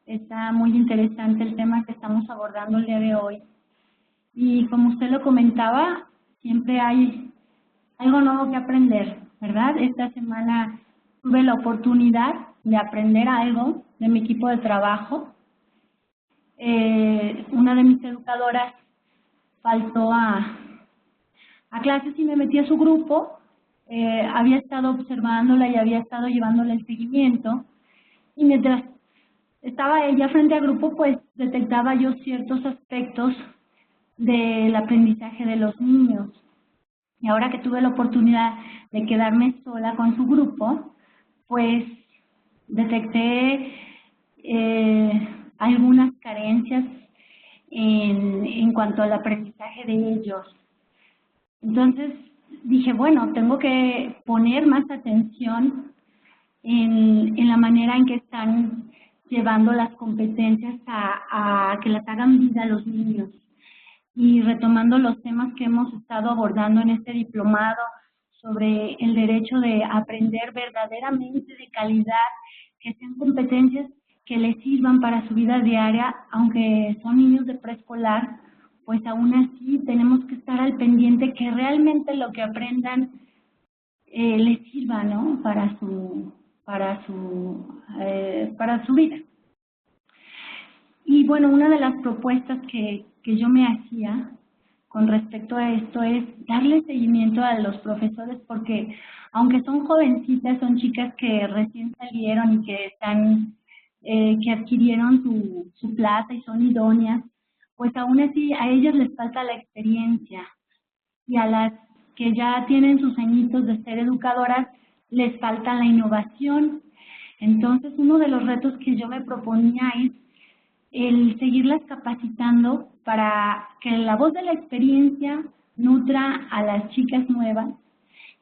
Está muy interesante el tema que estamos abordando el día de hoy. Y como usted lo comentaba, siempre hay algo nuevo que aprender, ¿verdad? Esta semana tuve la oportunidad de aprender algo de mi equipo de trabajo. Una de mis educadoras faltó a clases y me metí a su grupo. Había estado observándola y había estado llevándole el seguimiento. Y mientras estaba ella frente al grupo, pues detectaba yo ciertos aspectos del aprendizaje de los niños. Y ahora que tuve la oportunidad de quedarme sola con su grupo, pues detecté algunas carencias en cuanto al aprendizaje de ellos. Entonces dije, bueno, tengo que poner más atención en la manera en que están llevando las competencias a que las hagan vida a los niños. Y retomando los temas que hemos estado abordando en este diplomado sobre el derecho de aprender verdaderamente de calidad, que sean competencias que les sirvan para su vida diaria, aunque son niños de preescolar, pues aún así tenemos que estar al pendiente que realmente lo que aprendan les sirva, ¿no? para su vida. Y bueno, una de las propuestas que yo me hacía con respecto a esto es darle seguimiento a los profesores, porque aunque son jovencitas, son chicas que recién salieron y que están que adquirieron su plaza y son idóneas, pues aún así a ellas les falta la experiencia, y a las que ya tienen sus añitos de ser educadoras les falta la innovación. Entonces, uno de los retos que yo me proponía es el seguirlas capacitando para que la voz de la experiencia nutra a las chicas nuevas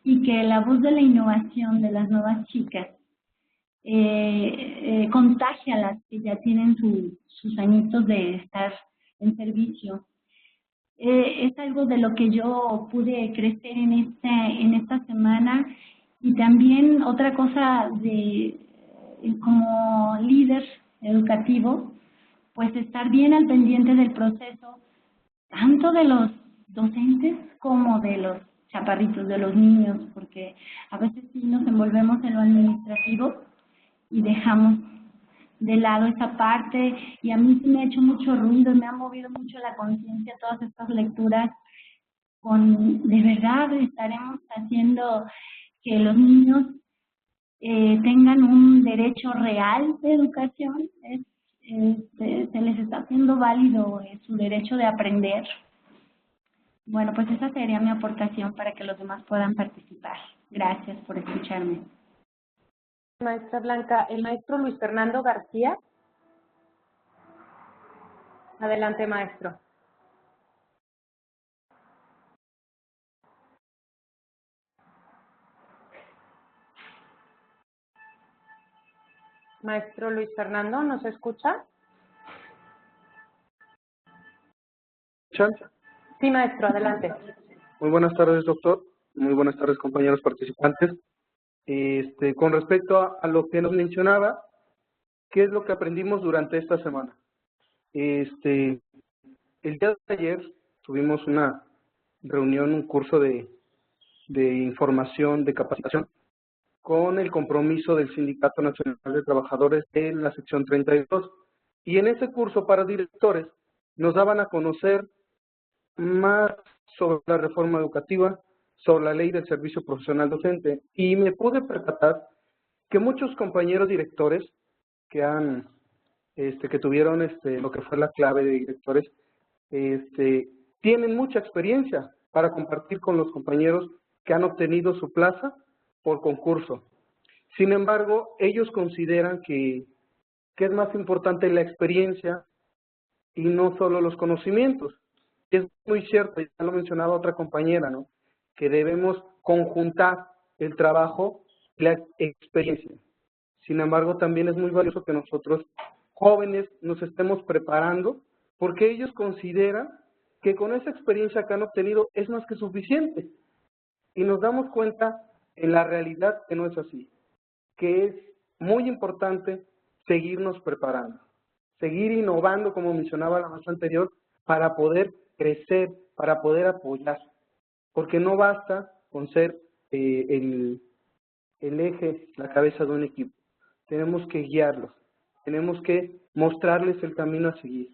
y que la voz de la innovación de las nuevas chicas contagie a las que ya tienen sus añitos de estar en servicio. Es algo de lo que yo pude crecer en esta semana. Y también otra cosa como líder educativo, pues estar bien al pendiente del proceso, tanto de los docentes como de los chaparritos, de los niños, porque a veces sí nos envolvemos en lo administrativo y dejamos de lado esa parte, y a mí sí me ha hecho mucho ruido, me ha movido mucho la conciencia todas estas lecturas. De verdad estaremos haciendo que los niños tengan un derecho real de educación. Se les está haciendo válido su derecho de aprender. Bueno, pues esa sería mi aportación para que los demás puedan participar. Gracias por escucharme. Maestra Blanca, el maestro Luis Fernando García. Adelante, maestro. Maestro Luis Fernando, ¿nos escucha? Sí, maestro, adelante. Muy buenas tardes, doctor. Muy buenas tardes, compañeros participantes. Con respecto a lo que nos mencionaba, ¿qué es lo que aprendimos durante esta semana? El día de ayer tuvimos una reunión, un curso de información, de capacitación, con el compromiso del Sindicato Nacional de Trabajadores en la sección 32. Y en ese curso para directores nos daban a conocer más sobre la reforma educativa, sobre la ley del servicio profesional docente, y me pude percatar que muchos compañeros directores que han que tuvieron lo que fue la clave de directores, tienen mucha experiencia para compartir con los compañeros que han obtenido su plaza por concurso. Sin embargo, ellos consideran que es más importante la experiencia y no solo los conocimientos. Es muy cierto, ya lo mencionaba otra compañera, ¿no? Que debemos conjuntar el trabajo y la experiencia. Sin embargo, también es muy valioso que nosotros, jóvenes, nos estemos preparando, porque ellos consideran que con esa experiencia que han obtenido es más que suficiente. Y nos damos cuenta en la realidad que no es así, que es muy importante seguirnos preparando, seguir innovando, como mencionaba la vez anterior, para poder crecer, para poder apoyar, porque no basta con ser el eje, la cabeza de un equipo. Tenemos que guiarlos, tenemos que mostrarles el camino a seguir.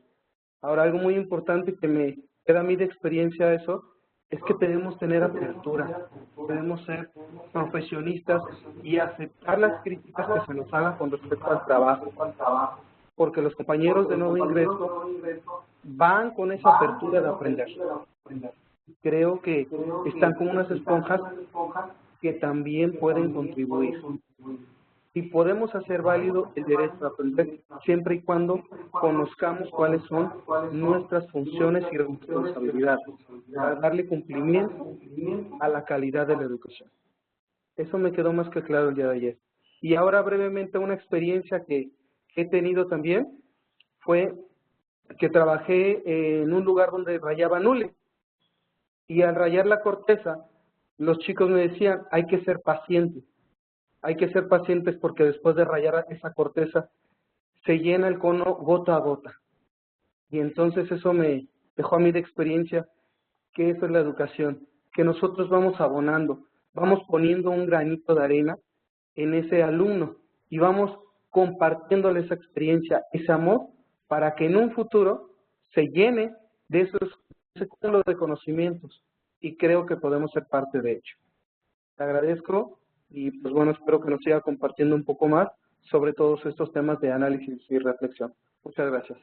Ahora, algo muy importante que me queda a mí de experiencia eso, es que debemos tener apertura, debemos ser profesionistas y aceptar las críticas que se nos hagan con respecto al trabajo, porque los compañeros de nuevo ingreso van con esa apertura de aprender. Creo que están como unas esponjas que también pueden contribuir. Y podemos hacer válido el derecho a aprender siempre y cuando conozcamos cuáles son nuestras funciones y responsabilidades para darle cumplimiento a la calidad de la educación. Eso me quedó más que claro el día de ayer. Y ahora brevemente una experiencia que he tenido también fue que trabajé en un lugar donde rayaban hule. Y al rayar la corteza, los chicos me decían, hay que ser pacientes. Hay que ser pacientes porque después de rayar esa corteza, se llena el cono gota a gota. Y entonces eso me dejó a mí de experiencia que eso es la educación, que nosotros vamos abonando, vamos poniendo un granito de arena en ese alumno y vamos compartiéndole esa experiencia, ese amor, para que en un futuro se llene de ese cúmulo de conocimientos. Y creo que podemos ser parte de ello. Te agradezco y pues bueno, espero que nos siga compartiendo un poco más sobre todos estos temas de análisis y reflexión. Muchas gracias.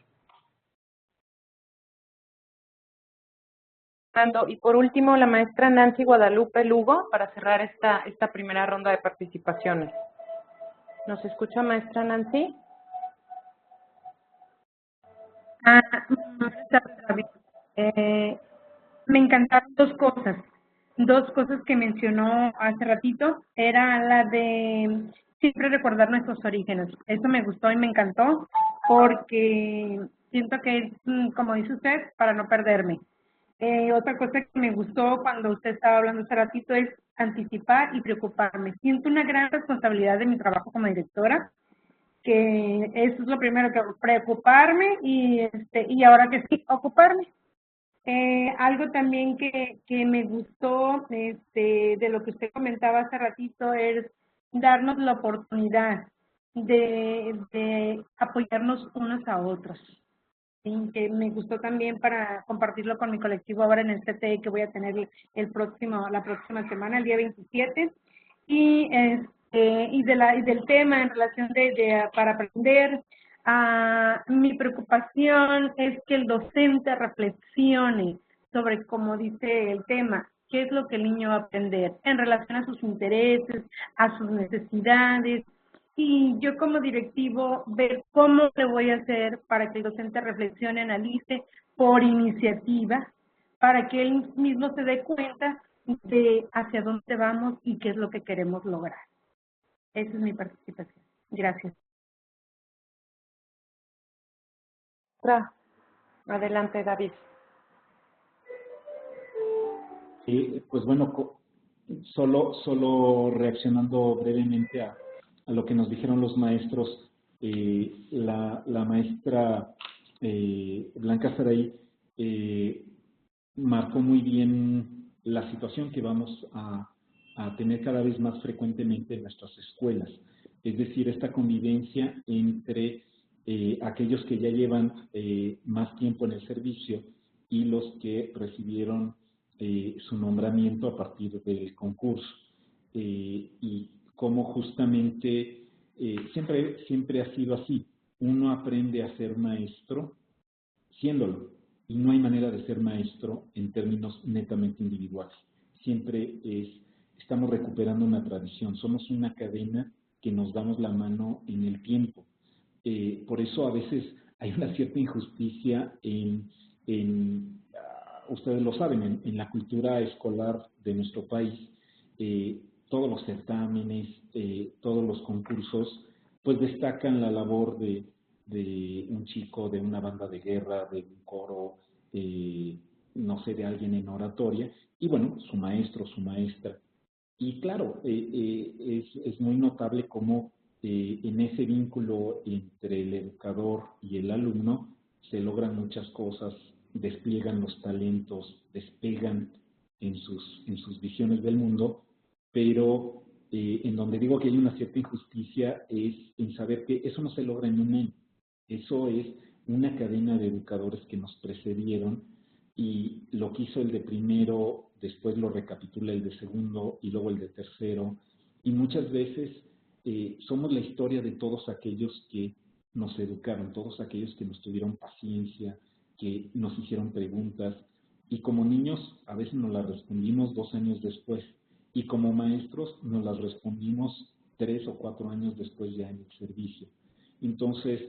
Y por último, la maestra Nancy Guadalupe Lugo, para cerrar esta primera ronda de participaciones. ¿Nos escucha, maestra Nancy? Me encantaron dos cosas que mencionó hace ratito, era la de siempre recordar nuestros orígenes. Eso me gustó y me encantó porque siento que es, como dice usted, para no perderme. Otra cosa que me gustó cuando usted estaba hablando hace ratito es anticipar y preocuparme. Siento una gran responsabilidad de mi trabajo como directora, que eso es lo primero que hago, preocuparme y ahora que sí, ocuparme. Algo también que me gustó de lo que usted comentaba hace ratito es darnos la oportunidad de apoyarnos unos a otros. ¿Sí? Que me gustó también para compartirlo con mi colectivo ahora en el CTE que voy a tener la próxima semana, el día 27. Y del tema en relación para aprender, mi preocupación es que el docente reflexione sobre, como dice el tema, qué es lo que el niño va a aprender en relación a sus intereses, a sus necesidades, y yo como directivo ver cómo le voy a hacer para que el docente reflexione, analice por iniciativa, para que él mismo se dé cuenta de hacia dónde vamos y qué es lo que queremos lograr. Esa es mi participación. Gracias. Adelante, David. Pues bueno, solo reaccionando brevemente a lo que nos dijeron los maestros, la maestra Blanca Saray marcó muy bien la situación que vamos a tener cada vez más frecuentemente en nuestras escuelas. Es decir, esta convivencia entre aquellos que ya llevan más tiempo en el servicio y los que recibieron su nombramiento a partir del concurso. Y cómo justamente siempre ha sido así. Uno aprende a ser maestro siéndolo, y no hay manera de ser maestro en términos netamente individuales. Siempre estamos recuperando una tradición, somos una cadena que nos damos la mano en el tiempo. Por eso a veces hay una cierta injusticia ustedes lo saben, en la cultura escolar de nuestro país, todos los certámenes, todos los concursos, pues destacan la labor de un chico de una banda de guerra, de un coro, no sé, de alguien en oratoria, y bueno, su maestro, su maestra. Y claro, es muy notable cómo en ese vínculo entre el educador y el alumno se logran muchas cosas, despliegan los talentos, despegan en sus visiones del mundo, pero en donde digo que hay una cierta injusticia es en saber que eso no se logra en un año. Eso es una cadena de educadores que nos precedieron, y lo que hizo el de primero, después lo recapitula el de segundo y luego el de tercero, y muchas veces somos la historia de todos aquellos que nos educaron, todos aquellos que nos tuvieron paciencia, que nos hicieron preguntas, y como niños a veces nos las respondimos 2 años después, y como maestros nos las respondimos 3 o 4 años después ya en el servicio. Entonces,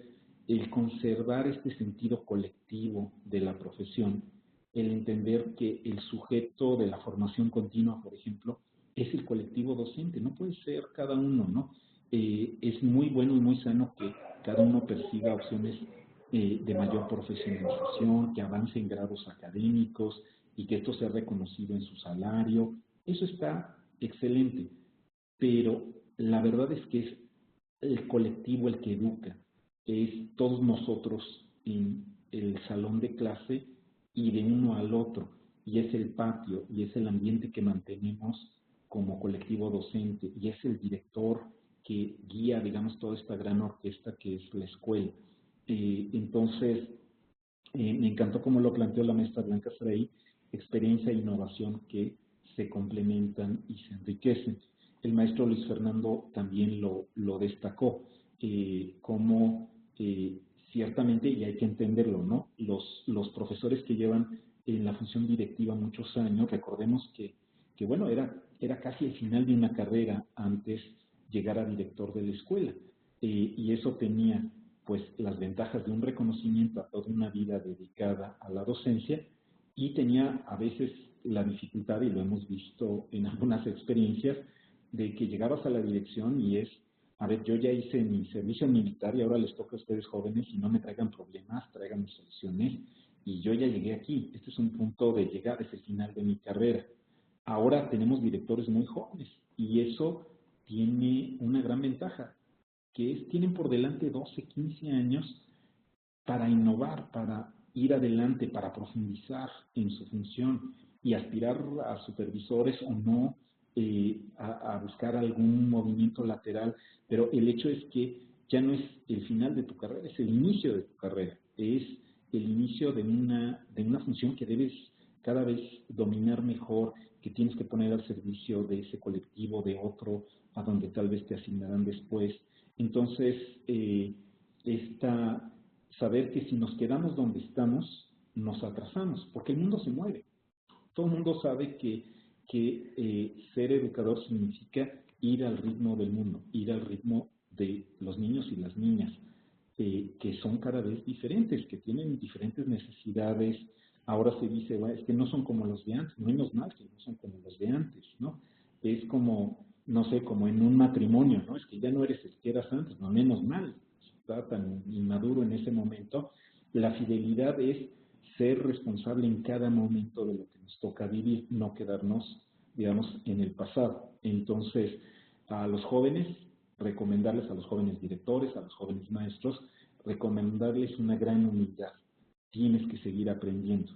el conservar este sentido colectivo de la profesión, el entender que el sujeto de la formación continua, por ejemplo, es el colectivo docente, no puede ser cada uno, ¿no? Es muy bueno y muy sano que cada uno persiga opciones de mayor profesionalización, que avance en grados académicos y que esto sea reconocido en su salario. Eso está excelente, pero la verdad es que es el colectivo el que educa, es todos nosotros en el salón de clase y de uno al otro, y es el patio y es el ambiente que mantenemos como colectivo docente, y es el director que guía, digamos, toda esta gran orquesta que es la escuela. Entonces, me encantó cómo lo planteó la maestra Blanca Saray, experiencia e innovación que se complementan y se enriquecen. El maestro Luis Fernando también lo destacó, como ciertamente, y hay que entenderlo, ¿no? Los profesores que llevan en la función directiva muchos años, recordemos que bueno, era casi el final de una carrera antes llegar a director de la escuela, y eso tenía pues las ventajas de un reconocimiento a toda una vida dedicada a la docencia, y tenía a veces la dificultad, y lo hemos visto en algunas experiencias, de que llegabas a la dirección y es, a ver, yo ya hice mi servicio militar y ahora les toca a ustedes jóvenes, y no me traigan problemas, traigan soluciones, y yo ya llegué aquí, este es un punto de llegada, es el final de mi carrera. Ahora tenemos directores muy jóvenes, y eso tiene una gran ventaja, que tienen por delante 12, 15 años para innovar, para ir adelante, para profundizar en su función y aspirar a supervisores o no, a buscar algún movimiento lateral, pero el hecho es que ya no es el final de tu carrera, es el inicio de tu carrera, es el inicio de una función que debes cada vez dominar mejor, que tienes que poner al servicio de ese colectivo, de otro, a donde tal vez te asignarán después. Entonces, saber que si nos quedamos donde estamos, nos atrasamos, porque el mundo se mueve. Todo el mundo sabe que ser educador significa ir al ritmo del mundo, ir al ritmo de los niños y las niñas, que son cada vez diferentes, que tienen diferentes necesidades. Ahora se dice, bueno, es que no son como los de antes, menos mal que no son como los de antes, ¿no? Es como, no sé, como en un matrimonio, ¿no? Es que ya no eres el que eras antes, no, menos mal, está tan inmaduro en ese momento. La fidelidad es ser responsable en cada momento de lo que nos toca vivir, no quedarnos, digamos, en el pasado. Entonces, a los jóvenes, recomendarles a los jóvenes directores, a los jóvenes maestros, recomendarles una gran humildad. Tienes que seguir aprendiendo.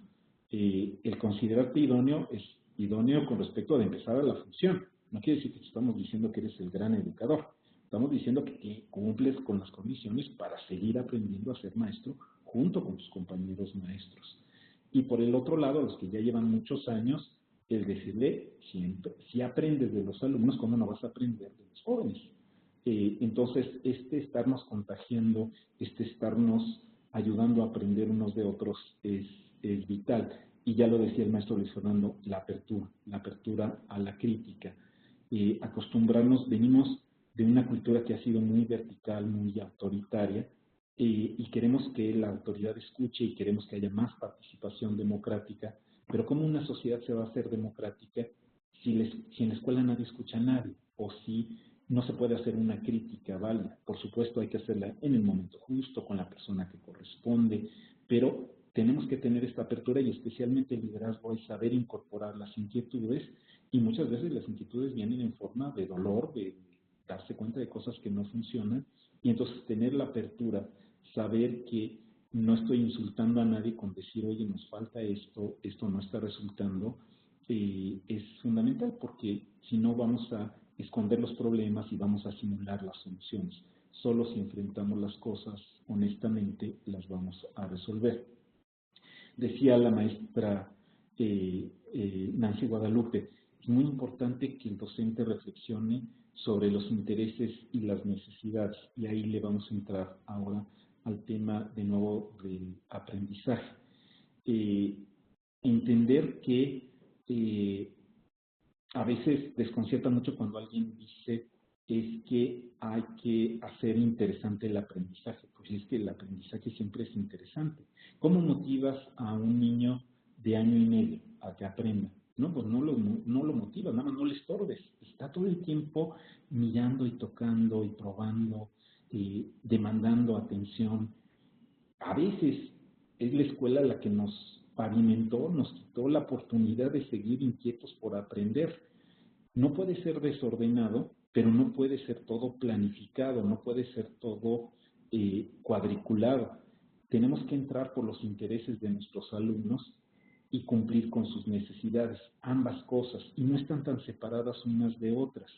El considerarte idóneo es idóneo con respecto a empezar a la función. No quiere decir que estamos diciendo que eres el gran educador. Estamos diciendo que cumples con las condiciones para seguir aprendiendo a ser maestro junto con tus compañeros maestros. Y por el otro lado, a los que ya llevan muchos años, el decirle siempre, si aprendes de los alumnos, ¿cómo no vas a aprender de los jóvenes? Entonces, estarnos contagiando, estarnos ayudando a aprender unos de otros es vital. Y ya lo decía el maestro Luis Fernando, la apertura a la crítica. Acostumbrarnos, venimos de una cultura que ha sido muy vertical, muy autoritaria, y queremos que la autoridad escuche y queremos que haya más participación democrática, pero ¿cómo una sociedad se va a hacer democrática si en la escuela nadie escucha a nadie o si no se puede hacer una crítica válida? Por supuesto hay que hacerla en el momento justo, con la persona que corresponde, pero tenemos que tener esta apertura y especialmente el liderazgo es saber incorporar las inquietudes, y muchas veces las inquietudes vienen en forma de dolor, de darse cuenta de cosas que no funcionan, y entonces tener la apertura, saber que no estoy insultando a nadie con decir, oye, nos falta esto, esto no está resultando, es fundamental, porque si no vamos a esconder los problemas y vamos a simular las soluciones. Solo si enfrentamos las cosas honestamente las vamos a resolver. Decía la maestra Nancy Guadalupe, es muy importante que el docente reflexione sobre los intereses y las necesidades, y ahí le vamos a entrar ahora al tema de nuevo del aprendizaje. Entender que a veces desconcierta mucho cuando alguien dice es que hay que hacer interesante el aprendizaje. Pues es que el aprendizaje siempre es interesante. ¿Cómo motivas a un niño de año y medio a que aprenda? No, pues no lo motivas, nada más no le estorbes. Está todo el tiempo mirando y tocando y probando, demandando atención. A veces es la escuela la que nos pavimentó, nos quitó la oportunidad de seguir inquietos por aprender. No puede ser desordenado, pero no puede ser todo planificado, no puede ser todo cuadriculado. Tenemos que entrar por los intereses de nuestros alumnos y cumplir con sus necesidades, ambas cosas, y no están tan separadas unas de otras.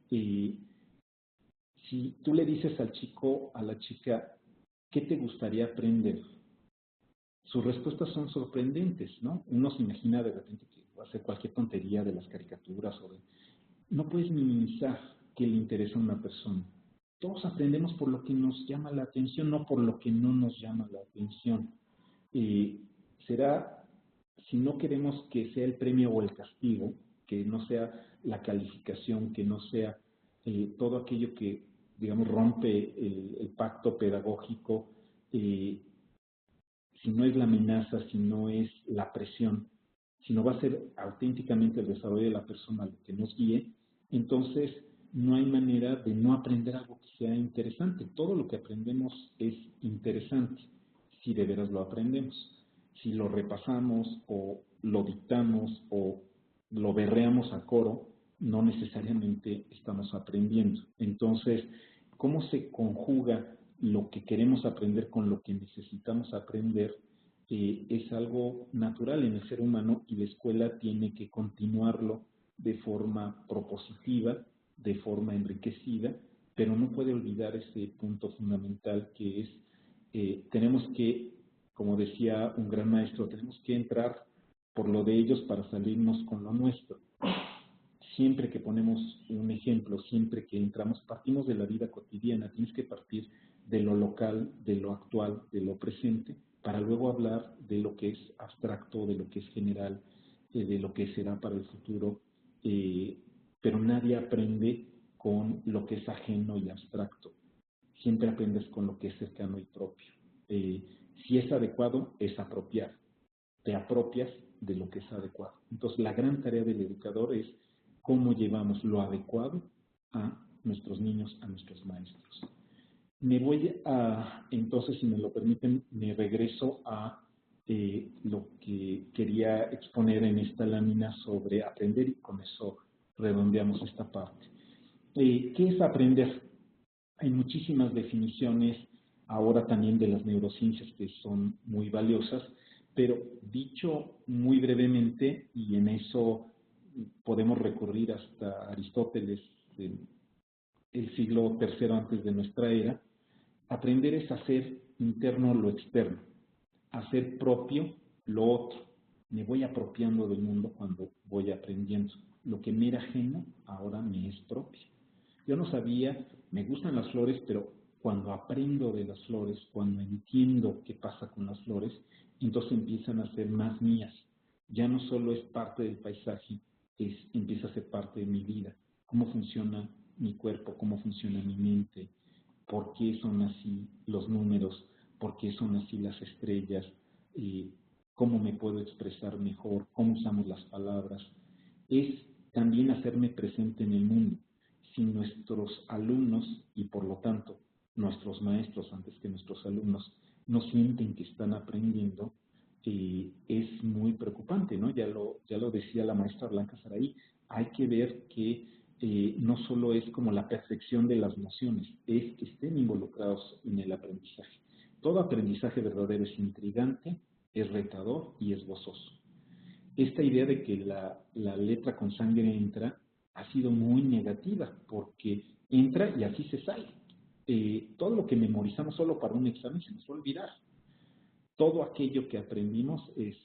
Si tú le dices al chico, a la chica, ¿qué te gustaría aprender? Sus respuestas son sorprendentes, ¿no? Uno se imagina de repente que va a hacer cualquier tontería de las caricaturas o de... No puedes minimizar que le interesa a una persona. Todos aprendemos por lo que nos llama la atención, no por lo que no nos llama la atención. Será, si no queremos que sea el premio o el castigo, que no sea la calificación, que no sea todo aquello que, digamos, rompe el pacto pedagógico, si no es la amenaza, si no es la presión, sino va a ser auténticamente el desarrollo de la persona lo que nos guíe, entonces no hay manera de no aprender algo que sea interesante. Todo lo que aprendemos es interesante, si de veras lo aprendemos. Si lo repasamos o lo dictamos o lo berreamos a coro, no necesariamente estamos aprendiendo. Entonces, ¿cómo se conjuga lo que queremos aprender con lo que necesitamos aprender? Es algo natural en el ser humano y la escuela tiene que continuarlo de forma propositiva, de forma enriquecida, pero no puede olvidar ese punto fundamental que es, tenemos que, como decía un gran maestro, tenemos que entrar por lo de ellos para salirnos con lo nuestro. Siempre que ponemos un ejemplo, siempre que entramos, partimos de la vida cotidiana, tienes que partir de lo local, de lo actual, de lo presente, para luego hablar de lo que es abstracto, de lo que es general, de lo que será para el futuro, pero nadie aprende con lo que es ajeno y abstracto. Siempre aprendes con lo que es cercano y propio. Si es adecuado, es apropiar. Te apropias de lo que es adecuado. Entonces, la gran tarea del educador es cómo llevamos lo adecuado a nuestros niños, a nuestros maestros. Me voy a, entonces, si me lo permiten, me regreso a lo que quería exponer en esta lámina sobre aprender, y con eso redondeamos esta parte. ¿Qué es aprender? Hay muchísimas definiciones ahora también de las neurociencias que son muy valiosas, pero dicho muy brevemente, y en eso podemos recurrir hasta Aristóteles, el siglo III antes de nuestra era, aprender es hacer interno lo externo, hacer propio lo otro. Me voy apropiando del mundo cuando voy aprendiendo. Lo que me era ajeno ahora me es propio. Yo no sabía, me gustan las flores, pero cuando aprendo de las flores, cuando entiendo qué pasa con las flores, entonces empiezan a ser más mías. Ya no solo es parte del paisaje, empieza a ser parte de mi vida. Cómo funciona mi cuerpo, cómo funciona mi mente, por qué son así los números, por qué son así las estrellas, cómo me puedo expresar mejor, cómo usamos las palabras. Es también hacerme presente en el mundo. Si nuestros alumnos, y por lo tanto nuestros maestros antes que nuestros alumnos, no sienten que están aprendiendo, es muy preocupante, ¿no? Ya lo decía la maestra Blanca Saraí, hay que ver que no solo es como la perfección de las nociones, es que estén involucrados en el aprendizaje. Todo aprendizaje verdadero es intrigante, es retador y es gozoso. Esta idea de que la letra con sangre entra ha sido muy negativa, porque entra y así se sale. Todo lo que memorizamos solo para un examen se nos va a olvidar. Todo aquello que aprendimos es,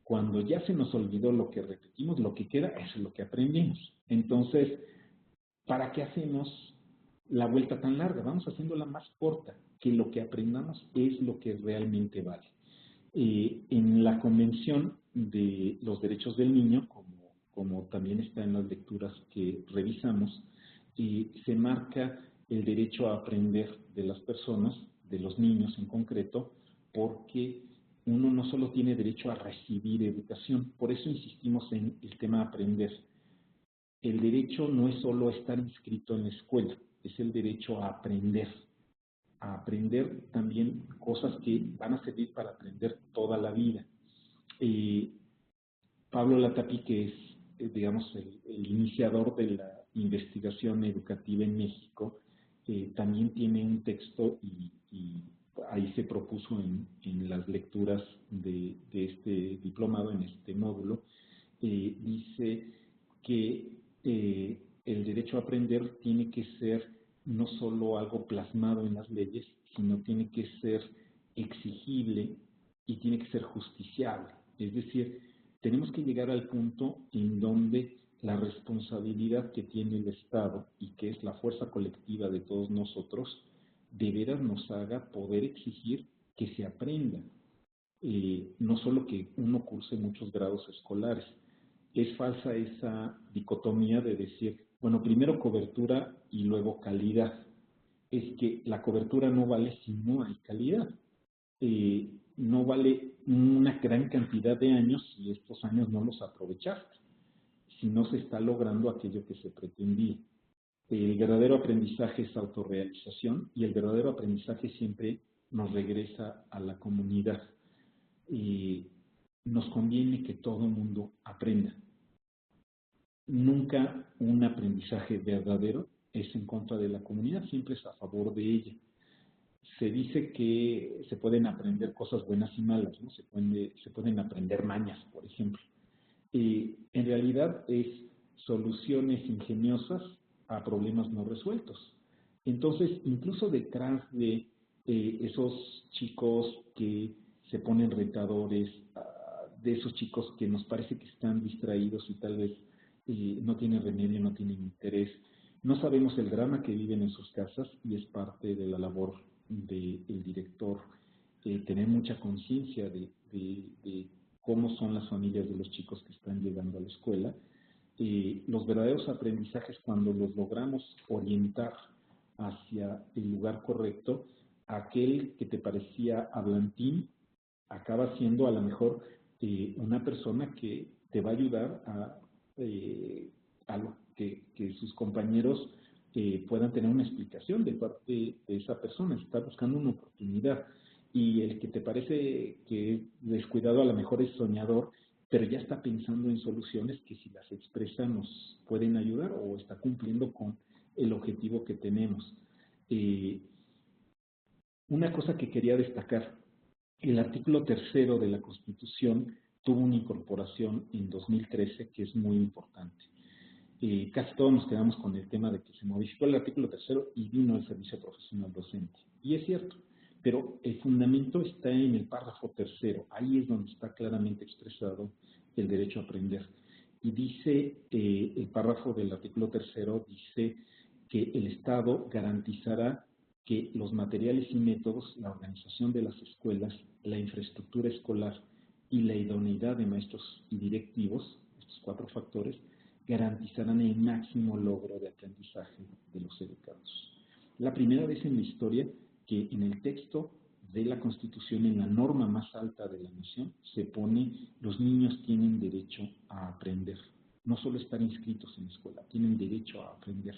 cuando ya se nos olvidó lo que repetimos, lo que queda es lo que aprendimos. Entonces, ¿para qué hacemos la vuelta tan larga? Vamos haciéndola más corta, que lo que aprendamos es lo que realmente vale. En la Convención de los Derechos del Niño, como también está en las lecturas que revisamos, se marca el derecho a aprender de las personas, de los niños en concreto, porque uno no solo tiene derecho a recibir educación, por eso insistimos en el tema aprender. El derecho no es solo estar inscrito en la escuela, es el derecho a aprender también cosas que van a servir para aprender toda la vida. Pablo Latapí, que es, digamos, el iniciador de la investigación educativa en México, también tiene un texto y ahí se propuso en las lecturas de este diplomado, en este módulo, dice que el derecho a aprender tiene que ser no solo algo plasmado en las leyes, sino tiene que ser exigible y tiene que ser justiciable. Es decir, tenemos que llegar al punto en donde la responsabilidad que tiene el Estado y que es la fuerza colectiva de todos nosotros, de veras nos haga poder exigir que se aprenda. No solo que uno curse muchos grados escolares. Es falsa esa dicotomía de decir, bueno, primero cobertura y luego calidad. Es que la cobertura no vale si no hay calidad. No vale una gran cantidad de años si estos años no los aprovechaste, si no se está logrando aquello que se pretendía. El verdadero aprendizaje es autorrealización y el verdadero aprendizaje siempre nos regresa a la comunidad. Nos conviene que todo el mundo aprenda. Nunca un aprendizaje verdadero es en contra de la comunidad, siempre es a favor de ella. Se dice que se pueden aprender cosas buenas y malas, ¿no? Se pueden aprender mañas, por ejemplo. En realidad es soluciones ingeniosas a problemas no resueltos. Entonces, incluso detrás de esos chicos que se ponen retadores, de esos chicos que nos parece que están distraídos y tal vez no tienen remedio, no tienen interés, no sabemos el drama que viven en sus casas y es parte de la labor del director tener mucha conciencia de cómo son las familias de los chicos que están llegando a la escuela. Los verdaderos aprendizajes, cuando los logramos orientar hacia el lugar correcto, aquel que te parecía hablantín acaba siendo a lo mejor una persona que te va a ayudar a que sus compañeros puedan tener una explicación de parte de esa persona, está buscando una oportunidad. y el que te parece que es descuidado a lo mejor es soñador, pero ya está pensando en soluciones que si las expresa nos pueden ayudar o está cumpliendo con el objetivo que tenemos. Una cosa que quería destacar, el artículo 3º de la Constitución tuvo una incorporación en 2013 que es muy importante. Casi todos nos quedamos con el tema de que se modificó el artículo 3º y vino el servicio profesional docente. Y es cierto, pero el fundamento está en el párrafo 3º. Ahí es donde está claramente expresado el derecho a aprender. Y dice, el párrafo del artículo 3º dice que el Estado garantizará que los materiales y métodos, la organización de las escuelas, la infraestructura escolar y la idoneidad de maestros y directivos, estos 4 factores, garantizarán el máximo logro de aprendizaje de los educados. La primera vez en la historia que en el texto de la Constitución, en la norma más alta de la nación, se pone los niños tienen derecho a aprender. No solo estar inscritos en la escuela, tienen derecho a aprender.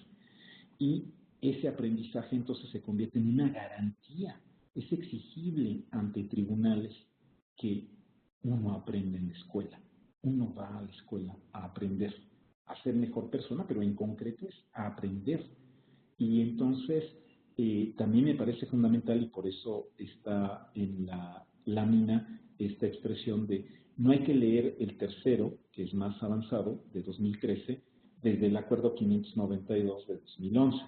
Y ese aprendizaje entonces se convierte en una garantía. Es exigible ante tribunales que uno aprende en la escuela. Uno va a la escuela a aprender, a ser mejor persona, pero en concreto es a aprender. Y entonces también me parece fundamental, y por eso está en la lámina esta expresión de no hay que leer el 3º, que es más avanzado, de 2013, desde el Acuerdo 592 de 2011.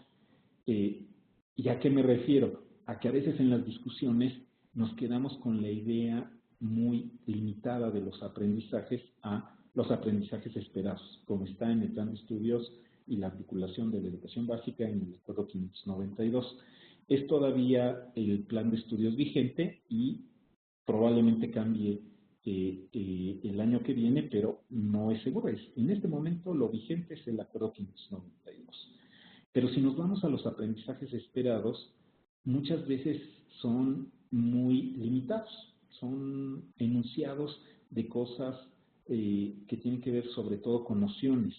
¿Y a qué me refiero? A que a veces en las discusiones nos quedamos con la idea muy limitada de los aprendizajes a los aprendizajes esperados, como está en el plan de estudios y la articulación de la educación básica en el Acuerdo 592. Es todavía el plan de estudios vigente y probablemente cambie el año que viene, pero no es seguro. En este momento lo vigente es el Acuerdo 592. Pero si nos vamos a los aprendizajes esperados, muchas veces son muy limitados, son enunciados de cosas que tienen que ver sobre todo con nociones.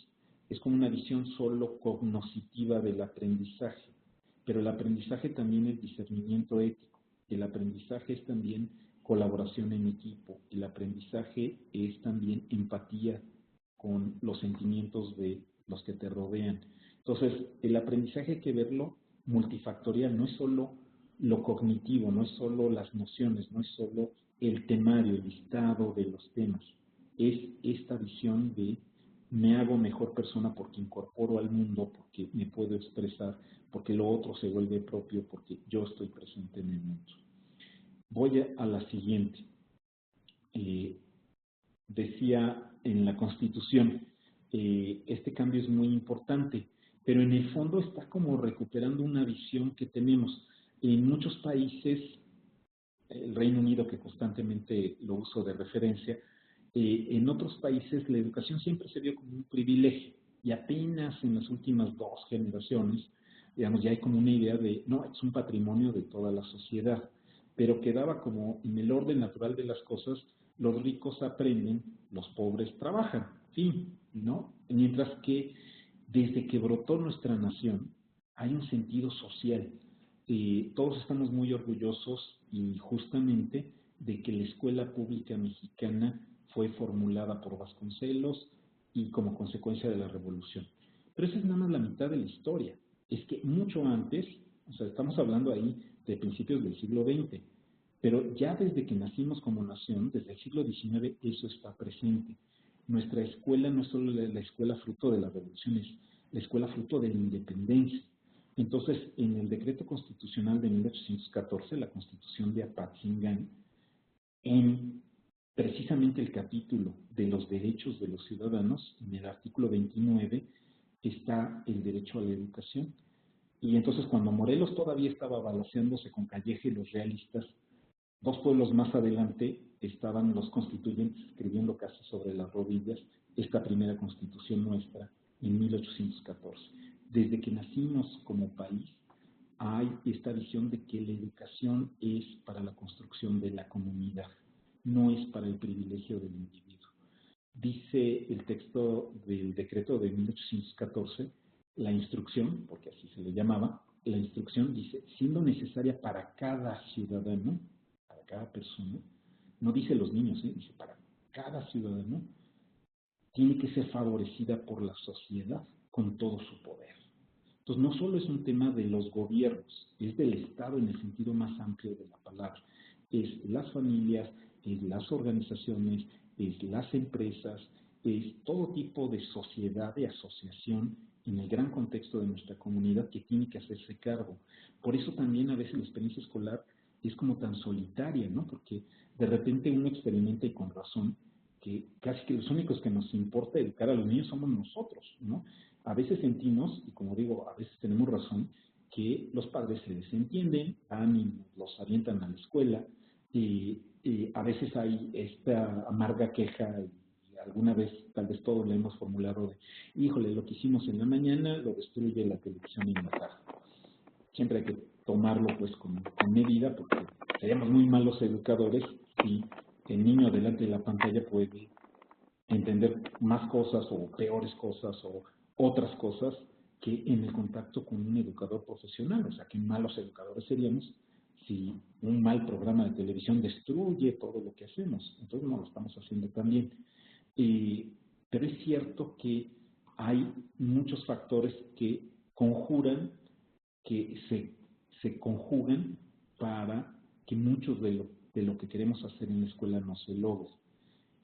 Es como una visión solo cognoscitiva del aprendizaje, pero el aprendizaje también es discernimiento ético, el aprendizaje es también colaboración en equipo, el aprendizaje es también empatía con los sentimientos de los que te rodean. Entonces, el aprendizaje hay que verlo multifactorial, no es solo lo cognitivo, no es solo las nociones, no es solo el temario, el listado de los temas. Es esta visión de me hago mejor persona porque incorporo al mundo, porque me puedo expresar, porque lo otro se vuelve propio, porque yo estoy presente en el mundo. Voy a la siguiente. Decía en la Constitución, este cambio es muy importante, pero en el fondo está como recuperando una visión que tenemos. En muchos países, el Reino Unido, que constantemente lo uso de referencia, en otros países la educación siempre se vio como un privilegio y apenas en las últimas 2 generaciones, digamos, ya hay como una idea de, no, es un patrimonio de toda la sociedad, pero quedaba como en el orden natural de las cosas, los ricos aprenden, los pobres trabajan, fin, ¿no? Mientras que desde que brotó nuestra nación hay un sentido social. Todos estamos muy orgullosos y justamente de que la escuela pública mexicana fue formulada por Vasconcelos y como consecuencia de la revolución. Pero esa es nada más la mitad de la historia. Es que mucho antes, o sea, estamos hablando ahí de principios del siglo XX, pero ya desde que nacimos como nación, desde el siglo XIX, eso está presente. Nuestra escuela no es solo la escuela fruto de la revolución, es la escuela fruto de la independencia. Entonces, en el decreto constitucional de 1814, la Constitución de Apatzingán, en precisamente el capítulo de los derechos de los ciudadanos, en el artículo 29, está el derecho a la educación. Y entonces cuando Morelos todavía estaba balaceándose con Calleja y los realistas, 2 pueblos más adelante estaban los constituyentes escribiendo casi sobre las rodillas esta primera constitución nuestra en 1814. Desde que nacimos como país, hay esta visión de que la educación es para la construcción de la comunidad, no es para el privilegio del individuo. Dice el texto del decreto de 1814, la instrucción, porque así se le llamaba, la instrucción dice, siendo necesaria para cada ciudadano cada persona, no dice los niños, dice para cada ciudadano, tiene que ser favorecida por la sociedad con todo su poder. Entonces, no solo es un tema de los gobiernos, es del Estado en el sentido más amplio de la palabra. Es las familias, es las organizaciones, es las empresas, es todo tipo de sociedad, de asociación en el gran contexto de nuestra comunidad que tiene que hacerse cargo. Por eso también a veces la experiencia escolar es como tan solitaria, ¿no? Porque de repente uno experimenta, y con razón, que casi que los únicos que nos importa educar a los niños somos nosotros, ¿no? A veces sentimos, y como digo, a veces tenemos razón, que los padres se desentienden, van y los avientan a la escuela, y a veces hay esta amarga queja, y alguna vez, tal vez todos le hemos formulado de, híjole, lo que hicimos en la mañana lo destruye la televisión en la tarde. Siempre hay que tomarlo pues con medida, porque seríamos muy malos educadores si el niño delante de la pantalla puede entender más cosas o peores cosas o otras cosas que en el contacto con un educador profesional. O sea, que malos educadores seríamos si un mal programa de televisión destruye todo lo que hacemos. Entonces no lo estamos haciendo tan bien. Pero es cierto que hay muchos factores que conjuran, que se conjugan para que muchos de lo que queremos hacer en la escuela no se logre.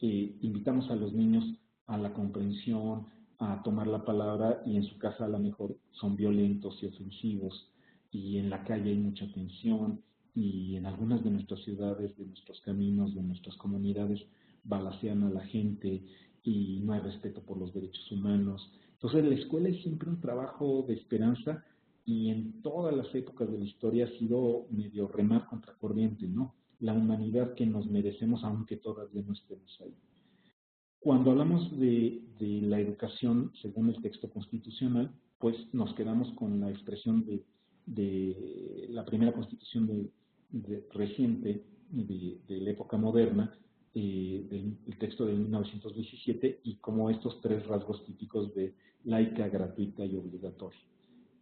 Invitamos a los niños a la comprensión, a tomar la palabra, y en su casa a lo mejor son violentos y ofensivos, y en la calle hay mucha tensión, y en algunas de nuestras ciudades, de nuestros caminos, de nuestras comunidades, balacean a la gente y no hay respeto por los derechos humanos. Entonces la escuela es siempre un trabajo de esperanza, y en todas las épocas de la historia ha sido medio remar contra corriente, ¿no? La humanidad que nos merecemos, aunque todavía no estemos ahí. Cuando hablamos de la educación según el texto constitucional, pues nos quedamos con la expresión de la primera constitución reciente de la época moderna, del texto de 1917, y como estos tres rasgos típicos de laica, gratuita y obligatoria.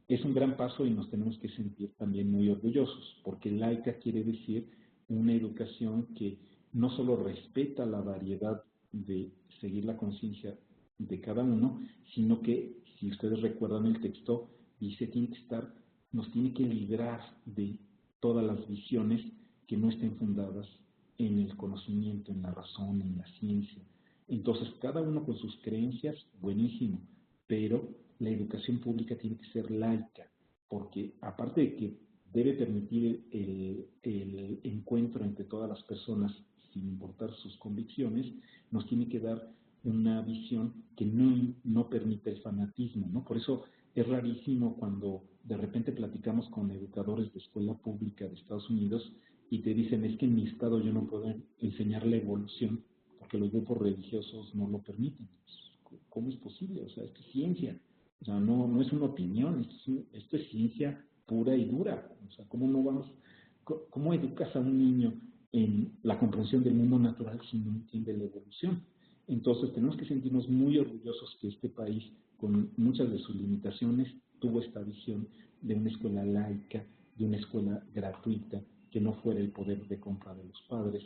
Es un gran paso y nos tenemos que sentir también muy orgullosos, porque laica quiere decir una educación que no solo respeta la variedad de seguir la conciencia de cada uno, sino que, si ustedes recuerdan el texto, dice nos tiene que librar de todas las visiones que no estén fundadas en el conocimiento, en la razón, en la ciencia. Entonces, cada uno con sus creencias, buenísimo, pero la educación pública tiene que ser laica, porque aparte de que debe permitir el encuentro entre todas las personas sin importar sus convicciones, nos tiene que dar una visión que no permite el fanatismo, ¿no? Por eso es rarísimo cuando de repente platicamos con educadores de escuela pública de Estados Unidos y te dicen, es que en mi estado yo no puedo enseñar la evolución porque los grupos religiosos no lo permiten. ¿Cómo es posible? O sea, esto es ciencia. O sea, no es una opinión, esto es ciencia pura y dura. O sea, ¿cómo educas a un niño en la comprensión del mundo natural si no entiende la evolución? Entonces tenemos que sentirnos muy orgullosos que este país, con muchas de sus limitaciones, tuvo esta visión de una escuela laica, de una escuela gratuita, que no fuera el poder de compra de los padres,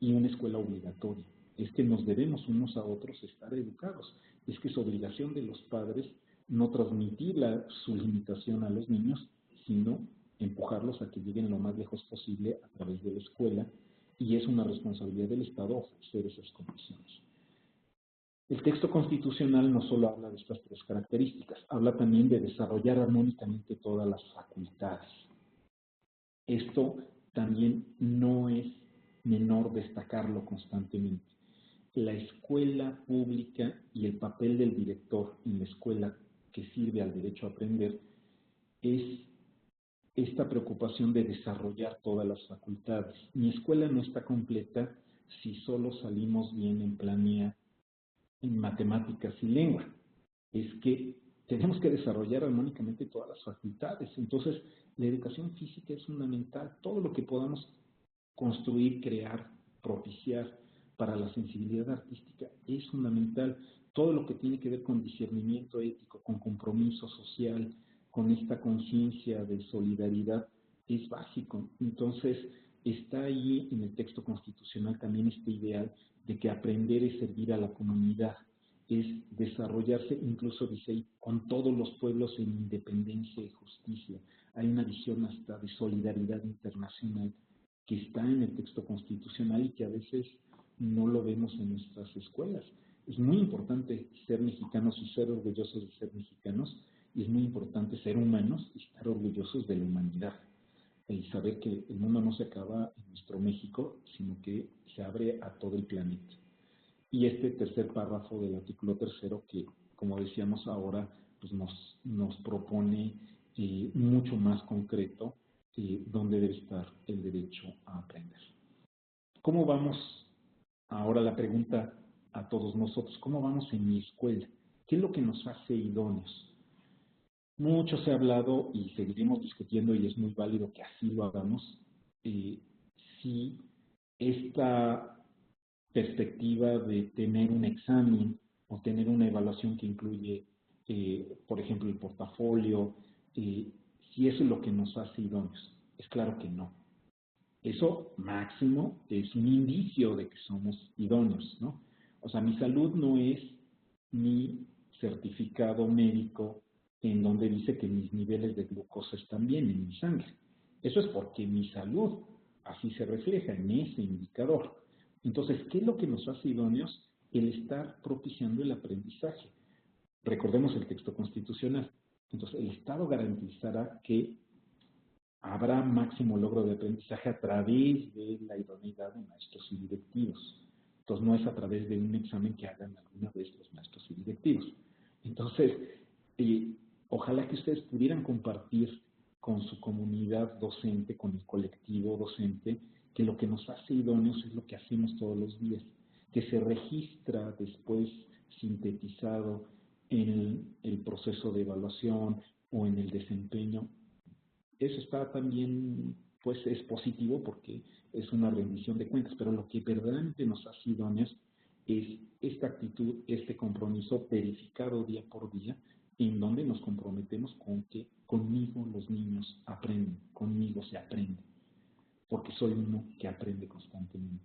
y una escuela obligatoria. Es que nos debemos unos a otros estar educados. Es que es obligación de los padres no transmitir su limitación a los niños, sino empujarlos a que lleguen lo más lejos posible a través de la escuela, y es una responsabilidad del Estado ofrecer esas condiciones. El texto constitucional no solo habla de estas tres características, habla también de desarrollar armónicamente todas las facultades. Esto también no es menor destacarlo constantemente. La escuela pública y el papel del director en la escuela que sirve al derecho a aprender es esta preocupación de desarrollar todas las facultades. Mi escuela no está completa si solo salimos bien en planea, en matemáticas y lengua. Es que tenemos que desarrollar armónicamente todas las facultades. Entonces, la educación física es fundamental. Todo lo que podamos construir, crear, propiciar para la sensibilidad artística es fundamental. Todo lo que tiene que ver con discernimiento ético, con compromiso social, con esta conciencia de solidaridad, es básico. Entonces, está ahí en el texto constitucional también este ideal de que aprender es servir a la comunidad, es desarrollarse, incluso dice ahí, con todos los pueblos en independencia y justicia. Hay una visión hasta de solidaridad internacional que está en el texto constitucional y que a veces no lo vemos en nuestras escuelas. Es muy importante ser mexicanos y ser orgullosos de ser mexicanos, y es muy importante ser humanos y estar orgullosos de la humanidad. Y saber que el mundo no se acaba en nuestro México, sino que se abre a todo el planeta. Y este tercer párrafo del artículo tercero, que como decíamos ahora, pues nos propone mucho más concreto dónde debe estar el derecho a aprender. ¿Cómo vamos? Ahora la pregunta a todos nosotros, ¿cómo vamos en mi escuela? ¿Qué es lo que nos hace idóneos? Mucho se ha hablado y seguiremos discutiendo, y es muy válido que así lo hagamos, si esta perspectiva de tener un examen o tener una evaluación que incluye, por ejemplo, el portafolio, si eso es lo que nos hace idóneos. Es claro que no. Eso máximo es un indicio de que somos idóneos, ¿no? O sea, mi salud no es mi certificado médico en donde dice que mis niveles de glucosa están bien en mi sangre. Eso es porque mi salud así se refleja en ese indicador. Entonces, ¿qué es lo que nos hace idóneos? El estar propiciando el aprendizaje. Recordemos el texto constitucional. Entonces, el Estado garantizará que habrá máximo logro de aprendizaje a través de la idoneidad de maestros y directivos. Entonces, no es a través de un examen que hagan alguna vez los maestros y directivos. Entonces, ojalá que ustedes pudieran compartir con su comunidad docente, con el colectivo docente, que lo que nos hace idóneos es lo que hacemos todos los días, que se registra después sintetizado en el proceso de evaluación o en el desempeño. Eso está también, pues es positivo porque es una rendición de cuentas, pero lo que verdaderamente nos hace idóneos es esta actitud, este compromiso verificado día por día, en donde nos comprometemos con que conmigo los niños aprenden, conmigo se aprende, porque soy uno que aprende constantemente.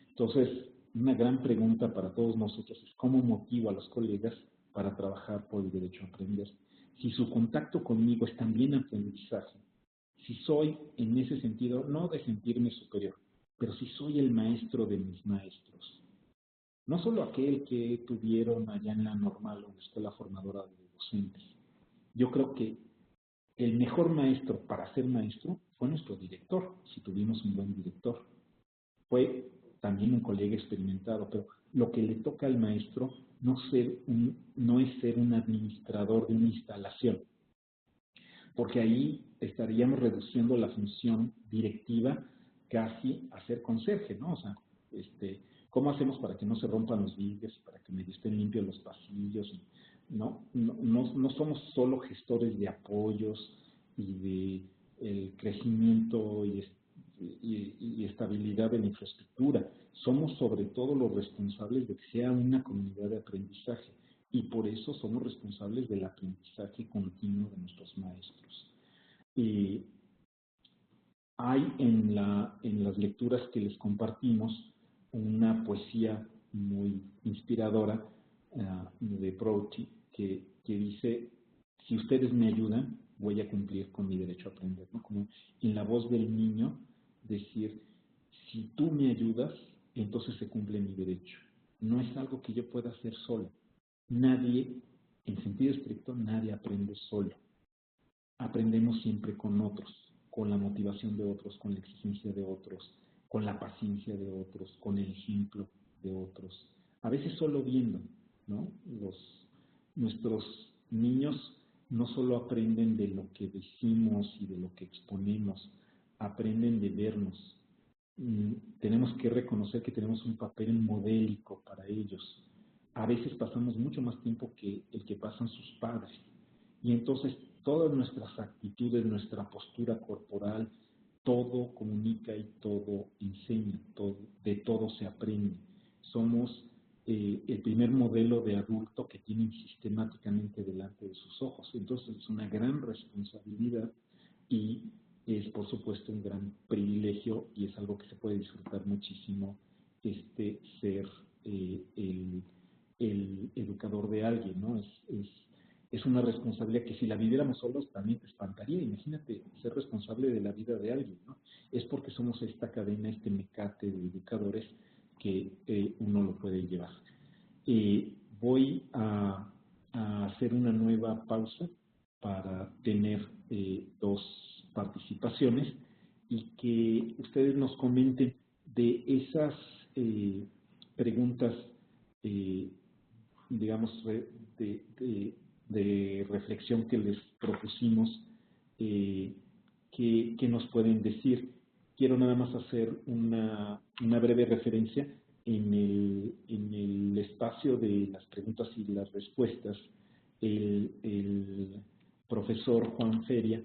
Entonces, una gran pregunta para todos nosotros es cómo motivo a los colegas para trabajar por el derecho a aprender. Si su contacto conmigo es también aprendizaje, si soy en ese sentido, no de sentirme superior, pero si soy el maestro de mis maestros, no solo aquel que tuvieron allá en la normal o en la escuela formadora de docentes. Yo creo que el mejor maestro para ser maestro fue nuestro director, si tuvimos un buen director. Fue también un colega experimentado, pero lo que le toca al maestro no es ser un administrador de una instalación, porque ahí estaríamos reduciendo la función directiva casi a ser conserje, ¿no? O sea, ¿cómo hacemos para que no se rompan los vidrios y para que medio estén limpios los pasillos? No somos solo gestores de apoyos y de el crecimiento y estabilidad de la infraestructura. Somos sobre todo los responsables de que sea una comunidad de aprendizaje, y por eso somos responsables del aprendizaje continuo de nuestros maestros. Hay en las lecturas que les compartimos una poesía muy inspiradora de Prouty que dice: si ustedes me ayudan, voy a cumplir con mi derecho a aprender, ¿no? Como en la voz del niño decir, si tú me ayudas, entonces se cumple mi derecho. No es algo que yo pueda hacer solo. Nadie, en sentido estricto, nadie aprende solo. Aprendemos siempre con otros, con la motivación de otros, con la exigencia de otros, con la paciencia de otros, con el ejemplo de otros. A veces solo viendo, ¿no? Nuestros niños no solo aprenden de lo que decimos y de lo que exponemos, aprenden de vernos. Tenemos que reconocer que tenemos un papel modélico para ellos. A veces pasamos mucho más tiempo que el que pasan sus padres. Y entonces todas nuestras actitudes, nuestra postura corporal, todo comunica y todo enseña, de todo se aprende. Somos el primer modelo de adulto que tienen sistemáticamente delante de sus ojos. Entonces es una gran responsabilidad, y es por supuesto un gran privilegio y es algo que se puede disfrutar muchísimo, ser el educador de alguien, ¿no? Es una responsabilidad que si la viviéramos solos también te espantaría. Imagínate ser responsable de la vida de alguien, ¿no? Es porque somos esta cadena, este mecate de educadores que uno lo puede llevar. Voy a hacer una nueva pausa para tener dos participaciones y que ustedes nos comenten de esas preguntas, digamos, de reflexión que les propusimos, que nos pueden decir. Quiero nada más hacer una breve referencia en el espacio de las preguntas y las respuestas. El profesor Juan Feria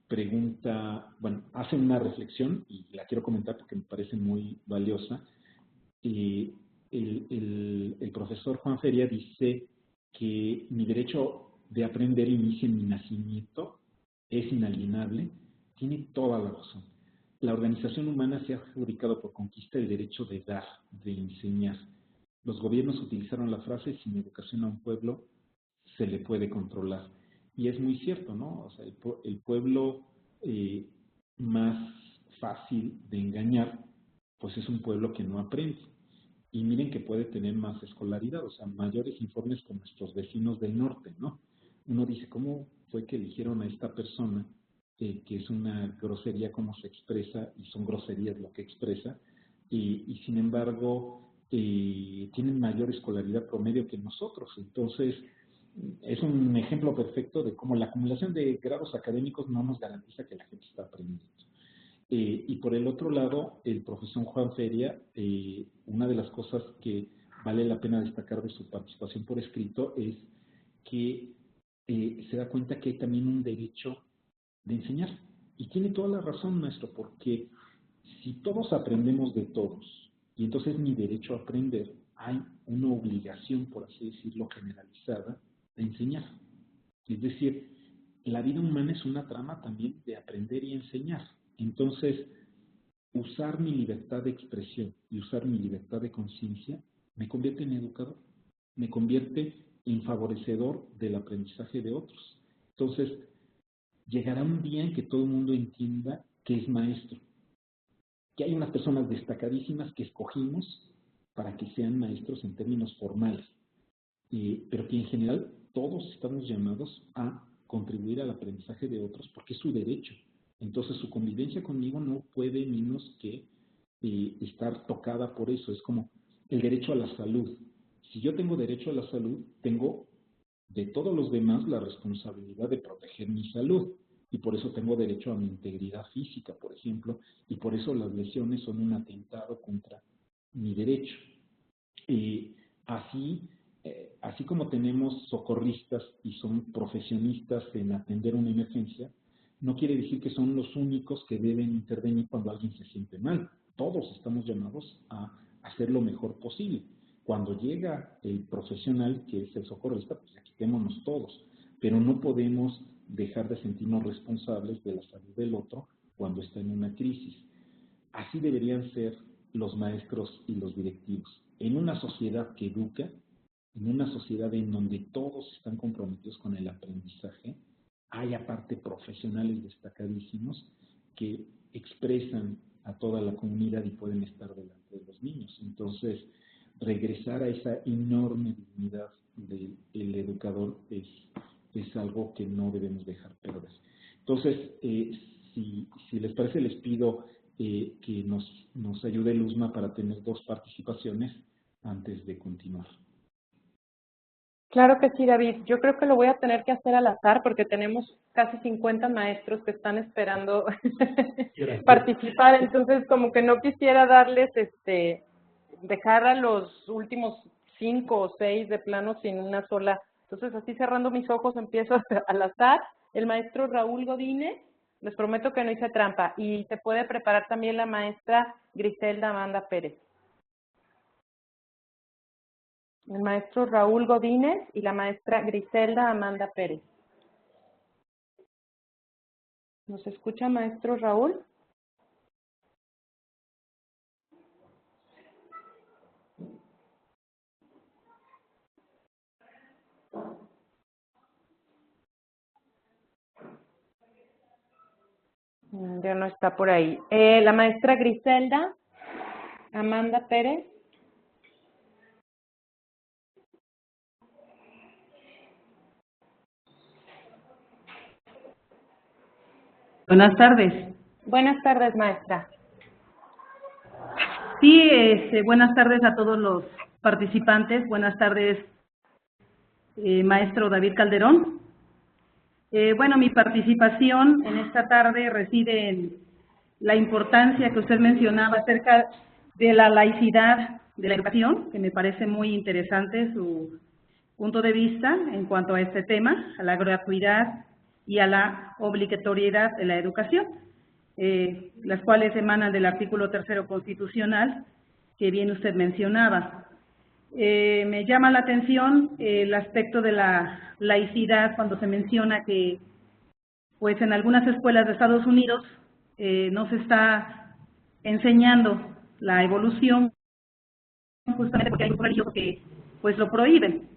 pregunta, bueno, hace una reflexión y la quiero comentar porque me parece muy valiosa. El profesor Juan Feria dice que mi derecho de aprender inicia en mi nacimiento, es inalienable, tiene toda la razón. La organización humana se ha adjudicado por conquista el derecho de dar, de enseñar. Los gobiernos utilizaron la frase: sin educación a un pueblo se le puede controlar. Y es muy cierto, ¿no? O sea, el pueblo más fácil de engañar, pues es un pueblo que no aprende. Y miren que puede tener más escolaridad, o sea, mayores informes con nuestros vecinos del norte, ¿no? Uno dice, ¿cómo fue que eligieron a esta persona, que es una grosería como se expresa, y son groserías lo que expresa, y sin embargo tienen mayor escolaridad promedio que nosotros? Entonces, es un ejemplo perfecto de cómo la acumulación de grados académicos no nos garantiza que la gente está aprendiendo. Y por el otro lado, el profesor Juan Feria, una de las cosas que vale la pena destacar de su participación por escrito es que se da cuenta que hay también un derecho de enseñar. Y tiene toda la razón, maestro, porque si todos aprendemos de todos, y entonces mi derecho a aprender, hay una obligación, por así decirlo, generalizada, de enseñar. Es decir, la vida humana es una trama también de aprender y enseñar. Entonces, usar mi libertad de expresión y usar mi libertad de conciencia me convierte en educador, me convierte en favorecedor del aprendizaje de otros. Entonces, llegará un día en que todo el mundo entienda que es maestro, que hay unas personas destacadísimas que escogimos para que sean maestros en términos formales, pero que en general todos estamos llamados a contribuir al aprendizaje de otros porque es su derecho. Entonces su convivencia conmigo no puede menos que estar tocada por eso. Es como el derecho a la salud. Si yo tengo derecho a la salud, tengo de todos los demás la responsabilidad de proteger mi salud. Y por eso tengo derecho a mi integridad física, por ejemplo, y por eso las lesiones son un atentado contra mi derecho. Así como tenemos socorristas y son profesionistas en atender una emergencia, no quiere decir que son los únicos que deben intervenir cuando alguien se siente mal. Todos estamos llamados a hacer lo mejor posible. Cuando llega el profesional, que es el socorrista, pues ya quitémonos todos, pero no podemos dejar de sentirnos responsables de la salud del otro cuando está en una crisis. Así deberían ser los maestros y los directivos. En una sociedad que educa, en una sociedad en donde todos están comprometidos con el aprendizaje, hay aparte profesionales destacadísimos que expresan a toda la comunidad y pueden estar delante de los niños. Entonces, regresar a esa enorme dignidad del educador es algo que no debemos dejar perder. Entonces, si les parece, les pido que nos ayude Luzma para tener dos participaciones antes de continuar. Claro que sí, David. Yo creo que lo voy a tener que hacer al azar porque tenemos casi 50 maestros que están esperando participar. Entonces, como que no quisiera darles, dejar a los últimos 5 o 6 de plano sin una sola. Entonces, así cerrando mis ojos, empiezo al azar. El maestro Raúl Godínez, les prometo que no hice trampa. Y se puede preparar también la maestra Griselda Amanda Pérez. El maestro Raúl Godínez y la maestra Griselda Amanda Pérez. ¿Nos escucha, maestro Raúl? Ya no está por ahí. La maestra Griselda Amanda Pérez. Buenas tardes. Buenas tardes, maestra. Sí, buenas tardes a todos los participantes. Buenas tardes, maestro David Calderón. Bueno, mi participación en esta tarde reside en la importancia que usted mencionaba acerca de la laicidad de la educación, que me parece muy interesante su punto de vista en cuanto a este tema, a la gratuidad y a la obligatoriedad de la educación, las cuales emanan del artículo 3 constitucional que bien usted mencionaba. Me llama la atención el aspecto de la laicidad cuando se menciona que pues en algunas escuelas de Estados Unidos no se está enseñando la evolución justamente porque hay un religioso que pues lo prohíben.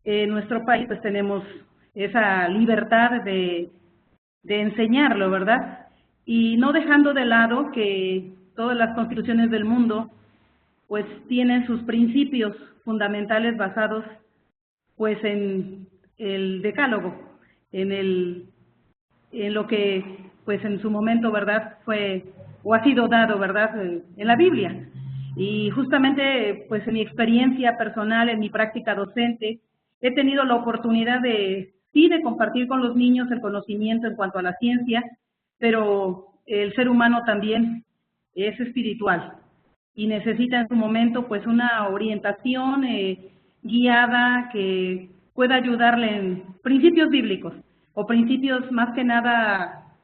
En nuestro país pues tenemos esa libertad de enseñarlo, ¿verdad? Y no dejando de lado que todas las constituciones del mundo pues tienen sus principios fundamentales basados pues en el decálogo, en lo que pues en su momento, ¿verdad?, fue o ha sido dado, ¿verdad?, en la Biblia. Y justamente pues en mi experiencia personal, en mi práctica docente, he tenido la oportunidad de compartir con los niños el conocimiento en cuanto a la ciencia, pero el ser humano también es espiritual y necesita en su momento pues una orientación guiada que pueda ayudarle en principios bíblicos o principios más que nada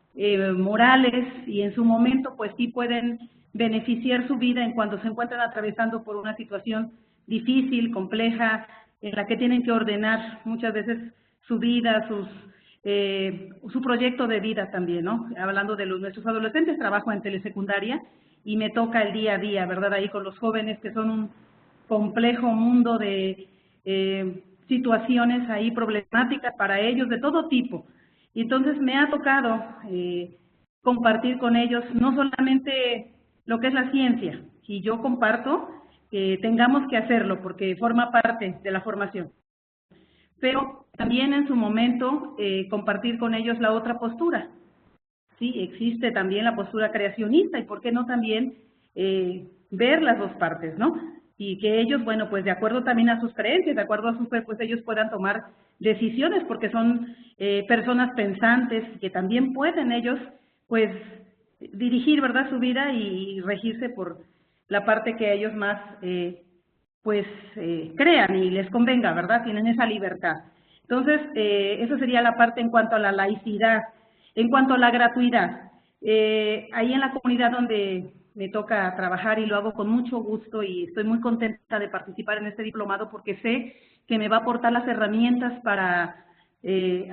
morales, y en su momento pues sí pueden beneficiar su vida en cuando se encuentran atravesando por una situación difícil, compleja, en la que tienen que ordenar muchas veces su vida, su proyecto de vida también, ¿no? Hablando de nuestros adolescentes, trabajo en telesecundaria y me toca el día a día, ¿verdad? Ahí con los jóvenes, que son un complejo mundo de situaciones ahí problemáticas para ellos de todo tipo. Y entonces me ha tocado compartir con ellos no solamente lo que es la ciencia, y yo comparto que tengamos que hacerlo porque forma parte de la formación, pero también en su momento compartir con ellos la otra postura. Sí, existe también la postura creacionista, y por qué no también ver las dos partes, ¿no? Y que ellos, bueno, pues de acuerdo también a sus creencias, de acuerdo a su fe, pues ellos puedan tomar decisiones, porque son personas pensantes que también pueden ellos, pues, dirigir, ¿verdad?, su vida y regirse por la parte que ellos más, crean y les convenga, ¿verdad? Tienen esa libertad. Entonces, eso sería la parte en cuanto a la laicidad. En cuanto a la gratuidad, ahí en la comunidad donde me toca trabajar, y lo hago con mucho gusto y estoy muy contenta de participar en este diplomado porque sé que me va a aportar las herramientas para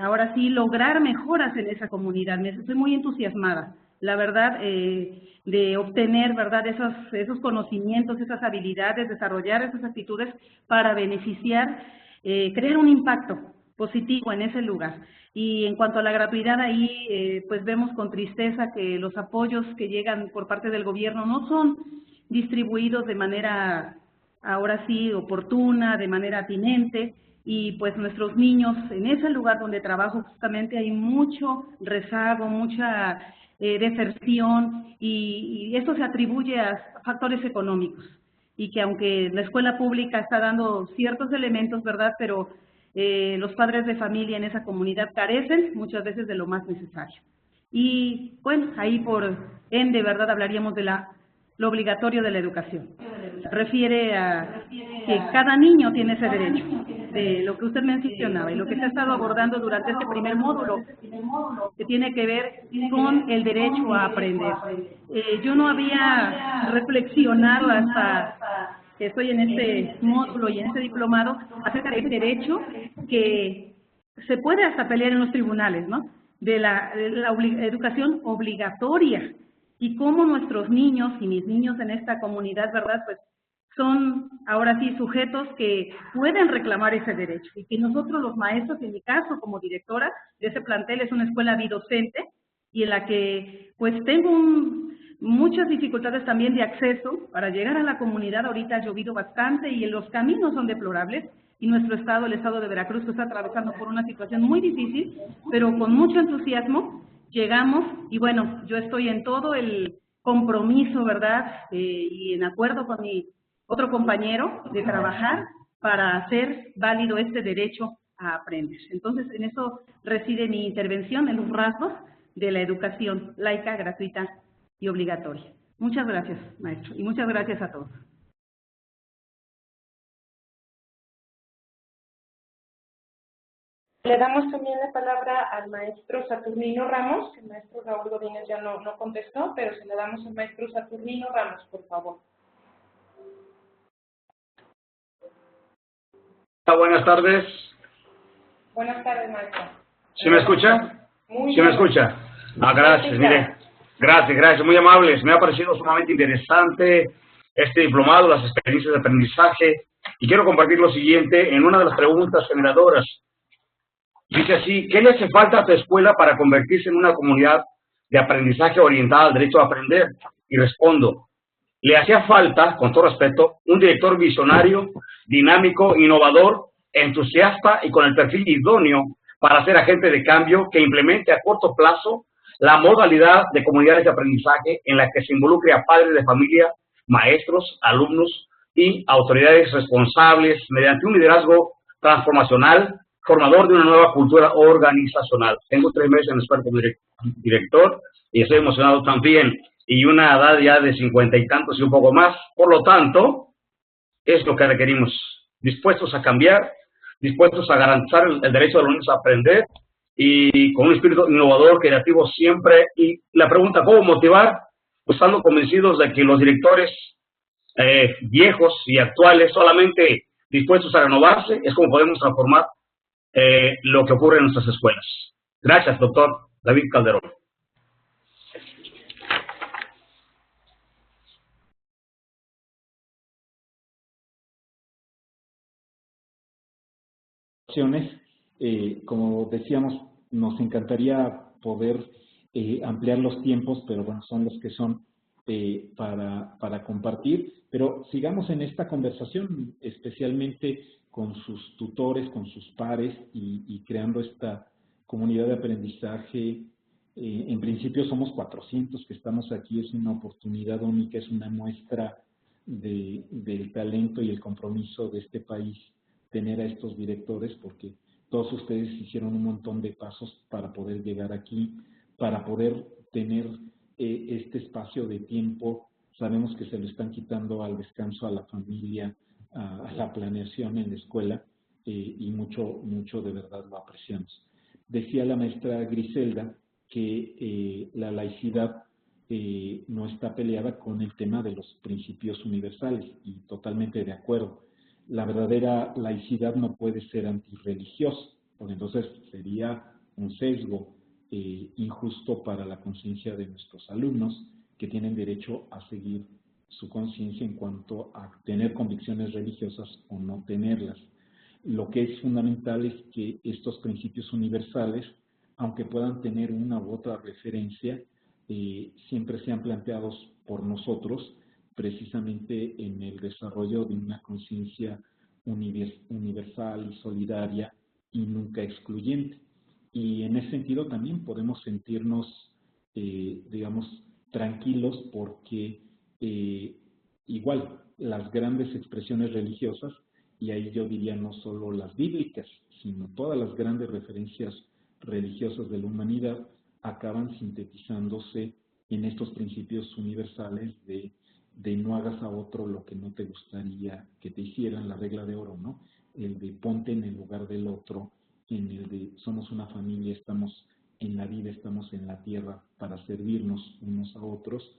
ahora sí lograr mejoras en esa comunidad. Estoy muy entusiasmada, la verdad, de obtener, ¿verdad?, esos conocimientos, esas habilidades, desarrollar esas actitudes para beneficiar, crear un impacto positivo en ese lugar. Y en cuanto a la gratuidad, ahí pues vemos con tristeza que los apoyos que llegan por parte del gobierno no son distribuidos de manera, ahora sí, oportuna, de manera atinente, y pues nuestros niños, en ese lugar donde trabajo justamente, hay mucho rezago, mucha deserción, y esto se atribuye a factores económicos, y que aunque la escuela pública está dando ciertos elementos, ¿verdad?, pero los padres de familia en esa comunidad carecen muchas veces de lo más necesario. Y bueno, ahí por ende, ¿verdad?, hablaríamos de lo obligatorio de la educación. Refiere a que cada niño tiene ese derecho, de lo que usted mencionaba y lo que se ha estado abordando durante este primer módulo, que tiene que ver con el derecho a aprender. Yo no había reflexionado hasta que estoy en este módulo y en este diplomado acerca del derecho que se puede hasta pelear en los tribunales, ¿no? de la educación obligatoria y cómo nuestros niños y mis niños en esta comunidad, ¿verdad? Pues son ahora sí sujetos que pueden reclamar ese derecho y que nosotros los maestros, en mi caso como directora de ese plantel, es una escuela bidocente y en la que pues tengo muchas dificultades también de acceso para llegar a la comunidad. Ahorita ha llovido bastante y los caminos son deplorables y nuestro estado, el estado de Veracruz, pues, está atravesando por una situación muy difícil, pero con mucho entusiasmo llegamos y bueno, yo estoy en todo el compromiso, ¿verdad? Y en acuerdo con mi otro compañero de trabajar para hacer válido este derecho a aprender. Entonces, en eso reside mi intervención, en los rasgos de la educación laica, gratuita y obligatoria. Muchas gracias, maestro, y muchas gracias a todos. Le damos también la palabra al maestro Saturnino Ramos. El maestro Raúl Godínez ya no contestó, pero se la damos al maestro Saturnino Ramos, por favor. Buenas tardes. Buenas tardes, maestro. ¿Sí me escucha? Muy ¿Sí me bien. escucha? Ah, gracias, mire. Gracias, muy amables. Me ha parecido sumamente interesante este diplomado, las experiencias de aprendizaje, y quiero compartir lo siguiente en una de las preguntas generadoras. Dice así: ¿qué le hace falta a tu escuela para convertirse en una comunidad de aprendizaje orientada al derecho a aprender? Y respondo: le hacía falta, con todo respeto, un director visionario, dinámico, innovador, entusiasta y con el perfil idóneo para ser agente de cambio que implemente a corto plazo la modalidad de comunidades de aprendizaje en la que se involucre a padres de familia, maestros, alumnos y autoridades responsables mediante un liderazgo transformacional, formador de una nueva cultura organizacional. Tengo 3 meses en experto director y estoy emocionado también, y una edad ya de 50 y tantos y un poco más. Por lo tanto, es lo que requerimos, dispuestos a cambiar, dispuestos a garantizar el derecho de los niños a aprender y con un espíritu innovador, creativo siempre. Y la pregunta, ¿cómo motivar? Pues estando convencidos de que los directores viejos y actuales, solamente dispuestos a renovarse, es como podemos transformar lo que ocurre en nuestras escuelas. Gracias, doctor David Calderón. Como decíamos, nos encantaría poder ampliar los tiempos, pero bueno, son los que son para compartir. Pero sigamos en esta conversación, especialmente con sus tutores, con sus pares y creando esta comunidad de aprendizaje. En principio somos 400 que estamos aquí, es una oportunidad única, es una muestra del talento y el compromiso de este país tener a estos directores, porque todos ustedes hicieron un montón de pasos para poder llegar aquí, para poder tener este espacio de tiempo. Sabemos que se lo están quitando al descanso, a la familia, a la planeación en la escuela, y mucho de verdad lo apreciamos. Decía la maestra Griselda que la laicidad no está peleada con el tema de los principios universales, y totalmente de acuerdo. La verdadera laicidad no puede ser antirreligiosa, porque entonces sería un sesgo injusto para la conciencia de nuestros alumnos, que tienen derecho a seguir su conciencia en cuanto a tener convicciones religiosas o no tenerlas. Lo que es fundamental es que estos principios universales, aunque puedan tener una u otra referencia, siempre sean planteados por nosotros, precisamente en el desarrollo de una conciencia universal y solidaria y nunca excluyente. Y en ese sentido también podemos sentirnos, digamos, tranquilos, porque igual las grandes expresiones religiosas, y ahí yo diría no solo las bíblicas, sino todas las grandes referencias religiosas de la humanidad, acaban sintetizándose en estos principios universales de no hagas a otro lo que no te gustaría que te hicieran, la regla de oro, ¿no? El de ponte en el lugar del otro, en el de somos una familia, estamos en la vida, estamos en la tierra para servirnos unos a otros.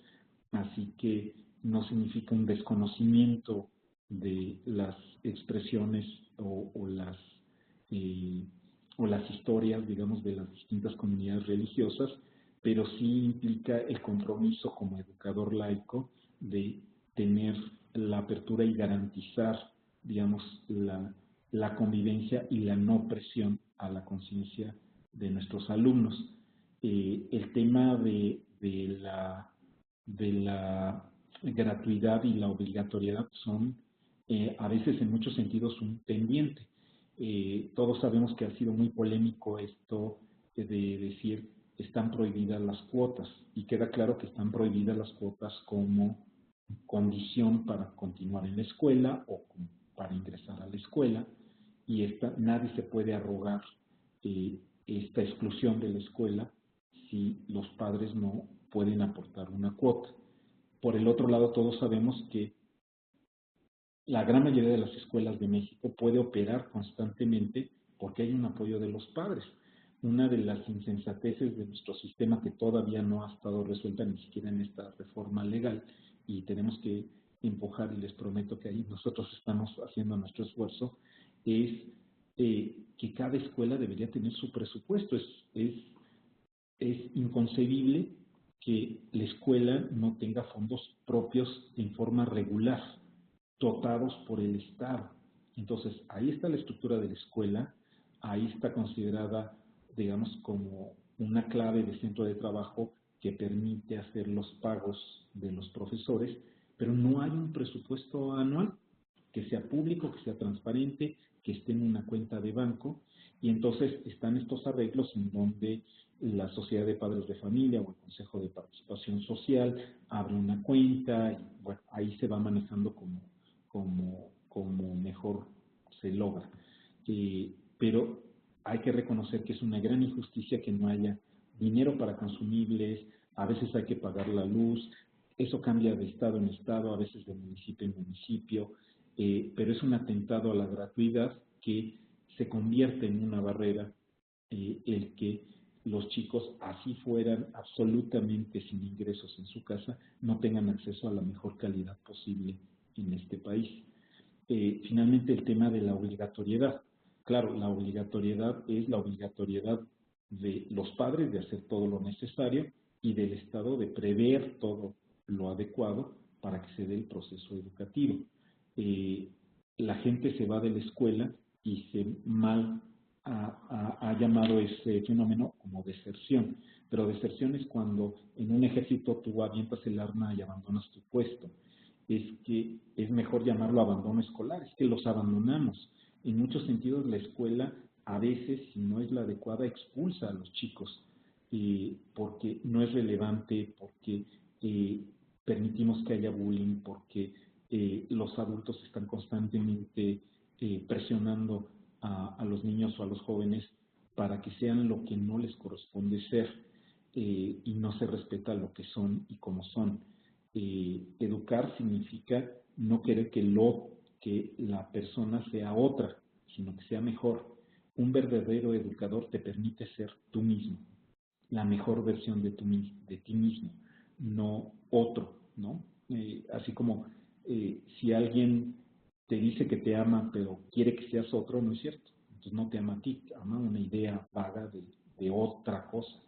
Así que no significa un desconocimiento de las expresiones o las o las historias, digamos, de las distintas comunidades religiosas, pero sí implica el compromiso como educador laico de tener la apertura y garantizar, digamos, la convivencia y la no presión a la conciencia de nuestros alumnos. El tema de la gratuidad y la obligatoriedad son a veces en muchos sentidos un pendiente. Todos sabemos que ha sido muy polémico esto de decir están prohibidas las cuotas, y queda claro que están prohibidas las cuotas como condición para continuar en la escuela o para ingresar a la escuela, y nadie se puede arrogar esta exclusión de la escuela si los padres no pueden aportar una cuota. Por el otro lado, todos sabemos que la gran mayoría de las escuelas de México puede operar constantemente porque hay un apoyo de los padres. Una de las insensateces de nuestro sistema que todavía no ha estado resuelta ni siquiera en esta reforma legal, y tenemos que empujar, y les prometo que ahí nosotros estamos haciendo nuestro esfuerzo, es que cada escuela debería tener su presupuesto. Es inconcebible que la escuela no tenga fondos propios en forma regular, dotados por el Estado. Entonces, ahí está la estructura de la escuela, ahí está considerada, digamos, como una clave de centro de trabajo que permite hacer los pagos de los profesores, pero no hay un presupuesto anual que sea público, que sea transparente, que esté en una cuenta de banco, y entonces están estos arreglos en donde la Sociedad de Padres de Familia o el Consejo de Participación Social abre una cuenta, y bueno, ahí se va manejando como mejor se logra. Pero hay que reconocer que es una gran injusticia que no haya dinero para consumibles, a veces hay que pagar la luz, eso cambia de estado en estado, a veces de municipio en municipio, pero es un atentado a la gratuidad que se convierte en una barrera el que los chicos, así fueran absolutamente sin ingresos en su casa, no tengan acceso a la mejor calidad posible en este país. Finalmente, el tema de la obligatoriedad. Claro, la obligatoriedad es la obligatoriedad de los padres de hacer todo lo necesario y del Estado de prever todo lo adecuado para que se dé el proceso educativo. La gente se va de la escuela y se mal ha llamado ese fenómeno como deserción, pero deserción es cuando en un ejército tú avientas el arma y abandonas tu puesto. Es que es mejor llamarlo abandono escolar, es que los abandonamos. En muchos sentidos la escuela a veces, si no es la adecuada, expulsa a los chicos porque no es relevante, porque permitimos que haya bullying, porque los adultos están constantemente presionando a los niños o a los jóvenes para que sean lo que no les corresponde ser, y no se respeta lo que son y cómo son. Educar significa no querer que la persona sea otra, sino que sea mejor. Un verdadero educador te permite ser tú mismo, la mejor versión de ti mismo, no otro, ¿no? Así como si alguien te dice que te ama, pero quiere que seas otro, no es cierto. Entonces no te ama a ti, ama una idea vaga de otra cosa.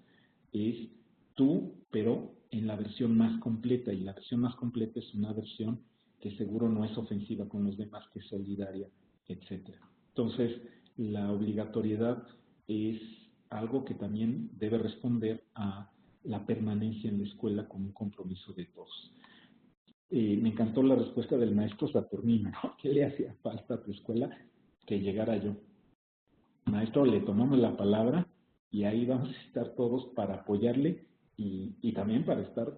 Es tú, pero en la versión más completa, y la versión más completa es una versión que seguro no es ofensiva con los demás, que es solidaria, etc. Entonces, la obligatoriedad es algo que también debe responder a la permanencia en la escuela como un compromiso de todos. Me encantó la respuesta del maestro Saturnino, ¿no? ¿Qué le hacía falta a tu escuela? Que llegara yo. Maestro, le tomamos la palabra y ahí vamos a estar todos para apoyarle y también para estar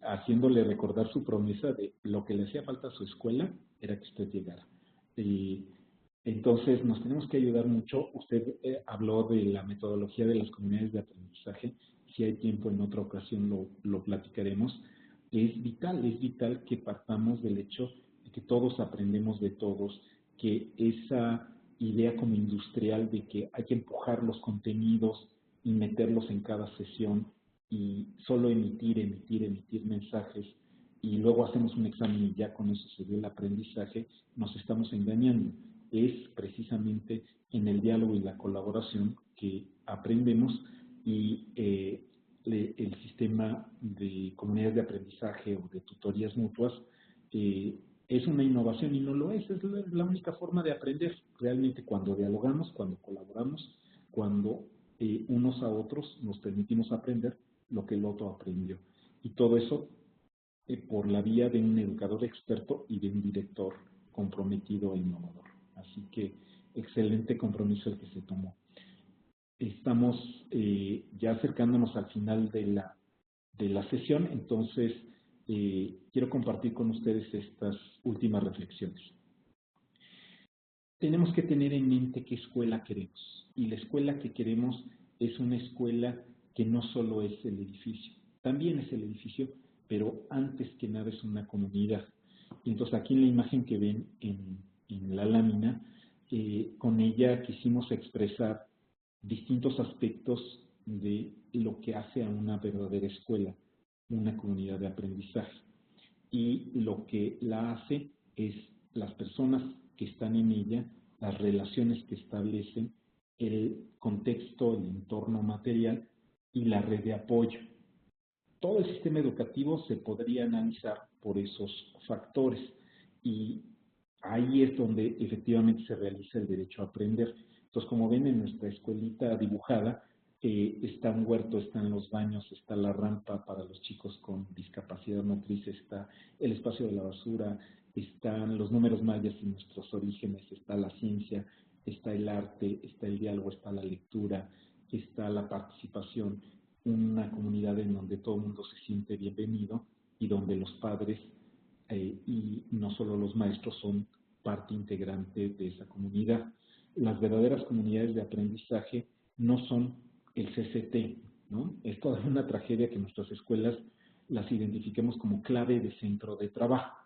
haciéndole recordar su promesa de lo que le hacía falta a su escuela era que usted llegara. Entonces, nos tenemos que ayudar mucho. Usted habló de la metodología de las comunidades de aprendizaje. Si hay tiempo, en otra ocasión lo platicaremos. Es vital que partamos del hecho de que todos aprendemos de todos, que esa idea como industrial de que hay que empujar los contenidos y meterlos en cada sesión y solo emitir mensajes y luego hacemos un examen y ya con eso se ve el aprendizaje, nos estamos engañando. es precisamente en el diálogo y la colaboración que aprendemos y el sistema de comunidades de aprendizaje o de tutorías mutuas es una innovación y no lo es la única forma de aprender. Realmente cuando dialogamos, cuando colaboramos, cuando unos a otros nos permitimos aprender lo que el otro aprendió. Y todo eso por la vía de un educador experto y de un director comprometido e innovador. Así que excelente compromiso el que se tomó. Estamos ya acercándonos al final de la sesión, entonces quiero compartir con ustedes estas últimas reflexiones. Tenemos que tener en mente qué escuela queremos. Y la escuela que queremos es una escuela que no solo es el edificio, también es el edificio, pero antes que nada es una comunidad. Y entonces aquí en la imagen que ven en la lámina, con ella quisimos expresar distintos aspectos de lo que hace a una verdadera escuela, una comunidad de aprendizaje. Y lo que la hace es las personas que están en ella, las relaciones que establecen, el contexto, el entorno material y la red de apoyo. Todo el sistema educativo se podría analizar por esos factores y ahí es donde efectivamente se realiza el derecho a aprender. Entonces, como ven en nuestra escuelita dibujada, está un huerto, están los baños, está la rampa para los chicos con discapacidad motriz, está el espacio de la basura, están los números mayas y nuestros orígenes, está la ciencia, está el arte, está el diálogo, está la lectura, está la participación, una comunidad en donde todo el mundo se siente bienvenido y donde los padres y no solo los maestros son parte integrante de esa comunidad. Las verdaderas comunidades de aprendizaje no son el CCT, ¿no? Es toda una tragedia que nuestras escuelas las identifiquemos como clave de centro de trabajo.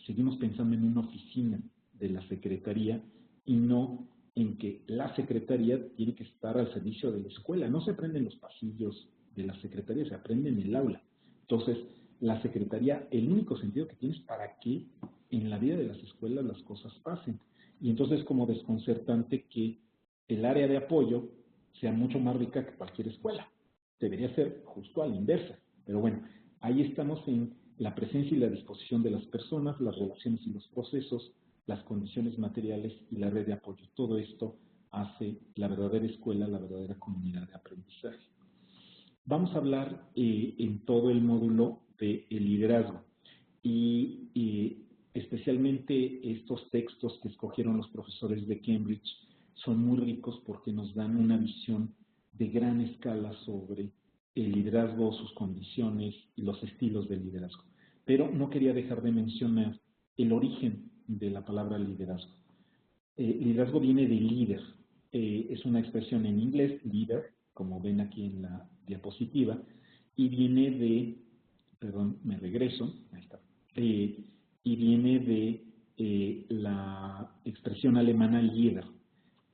Seguimos pensando en una oficina de la Secretaría y no en que la Secretaría tiene que estar al servicio de la escuela. No se aprende en los pasillos de la Secretaría, se aprende en el aula. Entonces, la Secretaría, el único sentido que tiene es para que en la vida de las escuelas las cosas pasen. Y entonces es como desconcertante que el área de apoyo sea mucho más rica que cualquier escuela. Debería ser justo a la inversa. Pero bueno, ahí estamos en la presencia y la disposición de las personas, las relaciones y los procesos, las condiciones materiales y la red de apoyo. Todo esto hace la verdadera escuela, la verdadera comunidad de aprendizaje. Vamos a hablar en todo el módulo del liderazgo y especialmente estos textos que escogieron los profesores de Cambridge son muy ricos porque nos dan una visión de gran escala sobre el liderazgo, sus condiciones y los estilos del liderazgo. Pero no quería dejar de mencionar el origen de la palabra liderazgo. Liderazgo viene de líder, es una expresión en inglés, leader, como ven aquí en la diapositiva, y viene de, perdón, me regreso, ahí está, y viene de la expresión alemana Lieder.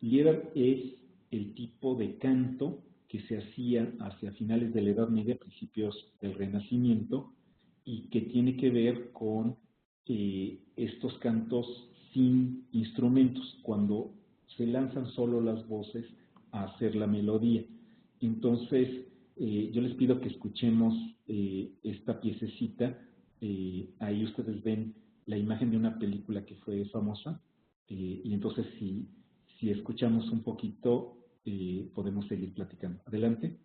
Lieder es el tipo de canto que se hacía hacia finales de la Edad Media, principios del Renacimiento, y que tiene que ver con estos cantos sin instrumentos, cuando se lanzan solo las voces a hacer la melodía. Entonces, yo les pido que escuchemos esta piececita. Ahí ustedes ven la imagen de una película que fue famosa, y entonces si escuchamos un poquito, podemos seguir platicando. Adelante.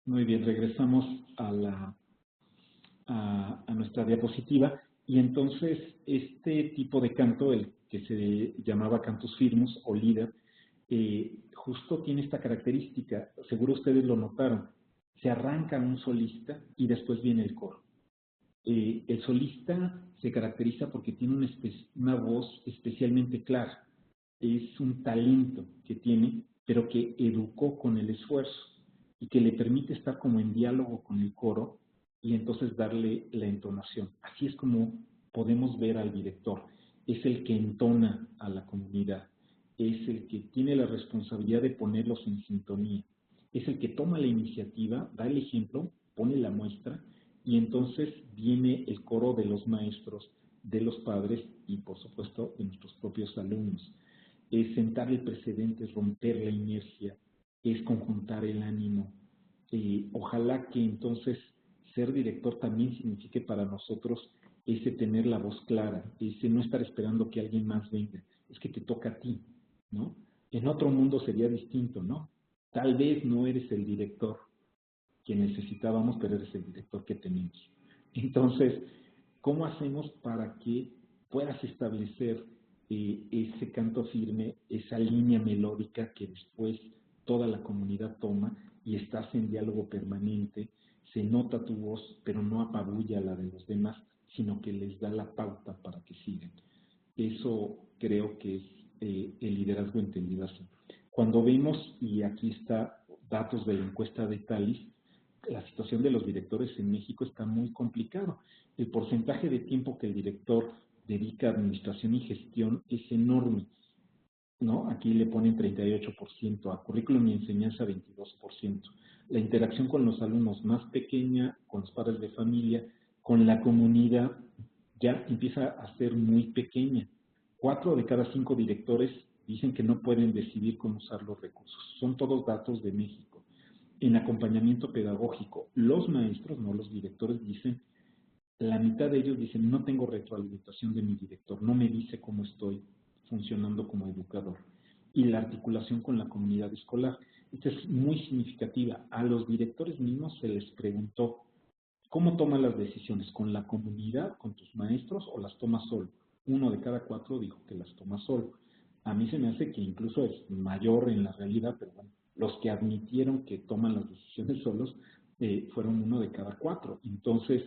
Muy bien, regresamos a nuestra diapositiva. Y entonces, este tipo de canto, el que se llamaba cantus firmus o líder, justo tiene esta característica, seguro ustedes lo notaron, se arranca un solista y después viene el coro. El solista se caracteriza porque tiene una voz especialmente clara, es un talento que tiene, pero que educó con el esfuerzo y que le permite estar como en diálogo con el coro y entonces darle la entonación. Así es como podemos ver al director. Es el que entona a la comunidad, es el que tiene la responsabilidad de ponerlos en sintonía, es el que toma la iniciativa, da el ejemplo, pone la muestra y entonces viene el coro de los maestros, de los padres y por supuesto de nuestros propios alumnos. Es sentar el precedente, es romper la inercia, es conjuntar el ánimo. Ojalá que entonces ser director también signifique para nosotros ese tener la voz clara, ese no estar esperando que alguien más venga, es que te toca a ti, ¿no? En otro mundo sería distinto, ¿no? Tal vez no eres el director que necesitábamos, pero eres el director que tenemos. Entonces, ¿cómo hacemos para que puedas establecer ese canto firme, esa línea melódica que después toda la comunidad toma y estás en diálogo permanente, se nota tu voz, pero no apabulla la de los demás, sino que les da la pauta para que sigan? Eso creo que es el liderazgo entendido así. Cuando vemos, y aquí está datos de la encuesta de Talis, la situación de los directores en México está muy complicado. El porcentaje de tiempo que el director dedica a administración y gestión es enorme, ¿no? Aquí le ponen 38%, a currículum y enseñanza 22%. La interacción con los alumnos más pequeña, con los padres de familia, con la comunidad, ya empieza a ser muy pequeña. 4 de cada 5 directores dicen que no pueden decidir cómo usar los recursos. Son todos datos de México. En acompañamiento pedagógico, los maestros, no los directores, dicen, la mitad de ellos dicen, no tengo retroalimentación de mi director, no me dice cómo estoy funcionando como educador. Y la articulación con la comunidad escolar, esta es muy significativa. A los directores mismos se les preguntó, ¿cómo tomas las decisiones? ¿Con la comunidad, con tus maestros o las tomas solo? 1 de cada 4 dijo que las toma solo. A mí se me hace que incluso es mayor en la realidad, pero bueno, los que admitieron que toman las decisiones solos fueron 1 de cada 4. Entonces,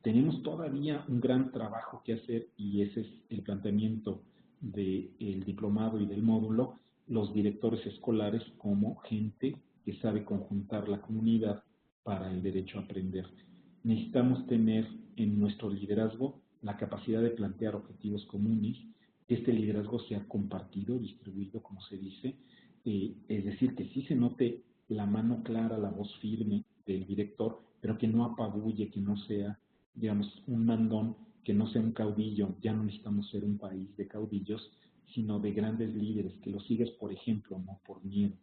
tenemos todavía un gran trabajo que hacer y ese es el planteamiento del diplomado y del módulo, los directores escolares como gente que sabe conjuntar la comunidad para el derecho a aprender. Necesitamos tener en nuestro liderazgo la capacidad de plantear objetivos comunes, que este liderazgo sea compartido, distribuido, como se dice, es decir, que sí se note la mano clara, la voz firme del director, pero que no apabulle, que no sea, digamos, un mandón, que no sea un caudillo. Ya no necesitamos ser un país de caudillos, sino de grandes líderes, que los sigues por ejemplo, no por miedo.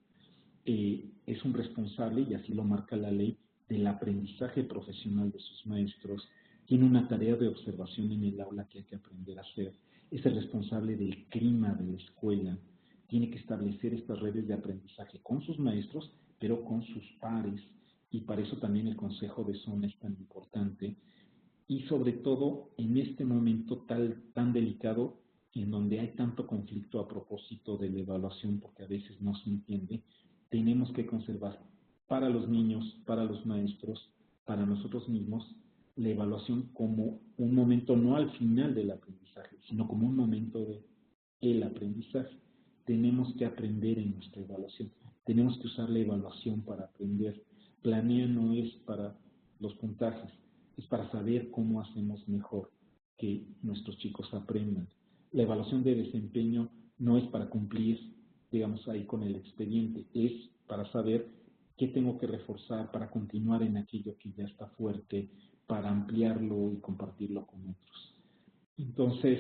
Es un responsable, y así lo marca la ley, del aprendizaje profesional de sus maestros, tiene una tarea de observación en el aula que hay que aprender a hacer, es el responsable del clima de la escuela, tiene que establecer estas redes de aprendizaje con sus maestros, pero con sus pares, y para eso también el consejo de zona es tan importante, y sobre todo en este momento tan delicado, en donde hay tanto conflicto a propósito de la evaluación, porque a veces no se entiende, tenemos que conservar para los niños, para los maestros, para nosotros mismos, la evaluación como un momento no al final del aprendizaje, sino como un momento del aprendizaje. Tenemos que aprender en nuestra evaluación, tenemos que usar la evaluación para aprender. Planea no es para los puntajes, es para saber cómo hacemos mejor que nuestros chicos aprendan. La evaluación de desempeño no es para cumplir, digamos, ahí con el expediente, es para saber qué tengo que reforzar para continuar en aquello que ya está fuerte, para ampliarlo y compartirlo con otros. Entonces,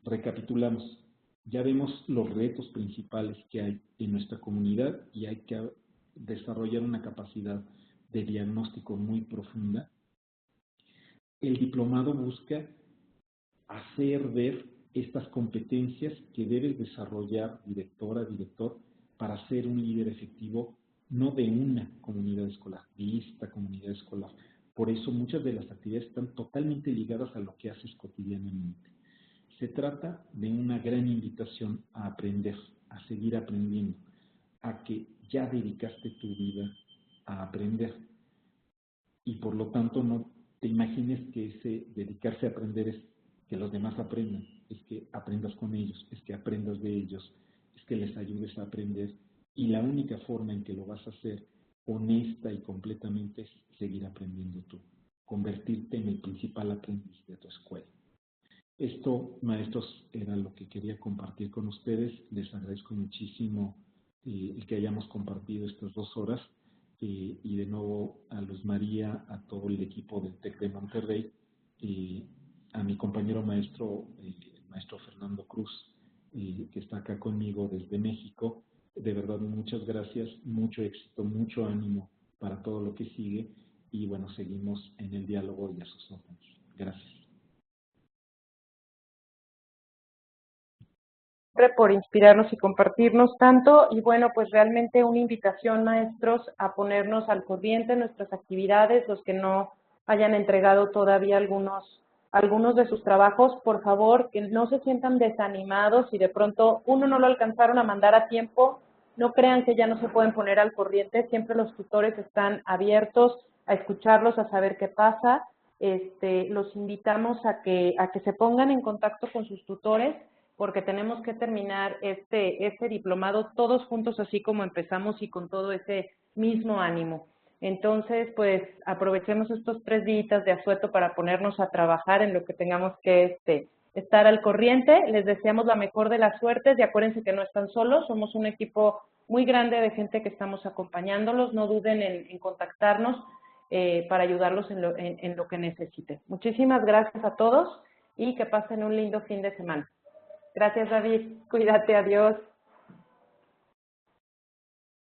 recapitulamos. Ya vemos los retos principales que hay en nuestra comunidad y hay que desarrollar una capacidad de diagnóstico muy profunda. El diplomado busca hacer ver estas competencias que debes desarrollar, directora, director, para ser un líder efectivo no de una comunidad escolar, de esta comunidad escolar. Por eso muchas de las actividades están totalmente ligadas a lo que haces cotidianamente. Se trata de una gran invitación a aprender, a seguir aprendiendo, a que ya dedicaste tu vida a aprender. Y por lo tanto no te imagines que ese dedicarse a aprender es que los demás aprendan, es que aprendas con ellos, es que aprendas de ellos, es que les ayudes a aprender. Y la única forma en que lo vas a hacer honesta y completamente es seguir aprendiendo tú, convertirte en el principal aprendiz de tu escuela. Esto, maestros, era lo que quería compartir con ustedes. Les agradezco muchísimo el que hayamos compartido estas 2 horas. Y de nuevo a Luz María, a todo el equipo del TEC de Monterrey, a mi compañero maestro, el maestro Fernando Cruz, que está acá conmigo desde México. De verdad, muchas gracias, mucho éxito, mucho ánimo para todo lo que sigue. Y bueno, seguimos en el diálogo y a sus órdenes. Gracias. Por inspirarnos y compartirnos tanto, y bueno, pues realmente una invitación, maestros, a ponernos al corriente en nuestras actividades. Los que no hayan entregado todavía algunos de sus trabajos, por favor, que no se sientan desanimados si de pronto uno no lo alcanzaron a mandar a tiempo. No crean que ya no se pueden poner al corriente, siempre los tutores están abiertos a escucharlos, a saber qué pasa. Los invitamos a que se pongan en contacto con sus tutores, porque tenemos que terminar este diplomado todos juntos, así como empezamos, y con todo ese mismo ánimo. Entonces, pues, aprovechemos estos 3 días de asueto para ponernos a trabajar en lo que tengamos que estar al corriente. Les deseamos la mejor de las suertes, y acuérdense que no están solos, somos un equipo muy grande de gente que estamos acompañándolos. No duden en contactarnos para ayudarlos en lo que necesiten. Muchísimas gracias a todos y que pasen un lindo fin de semana. Gracias, David. Cuídate, adiós.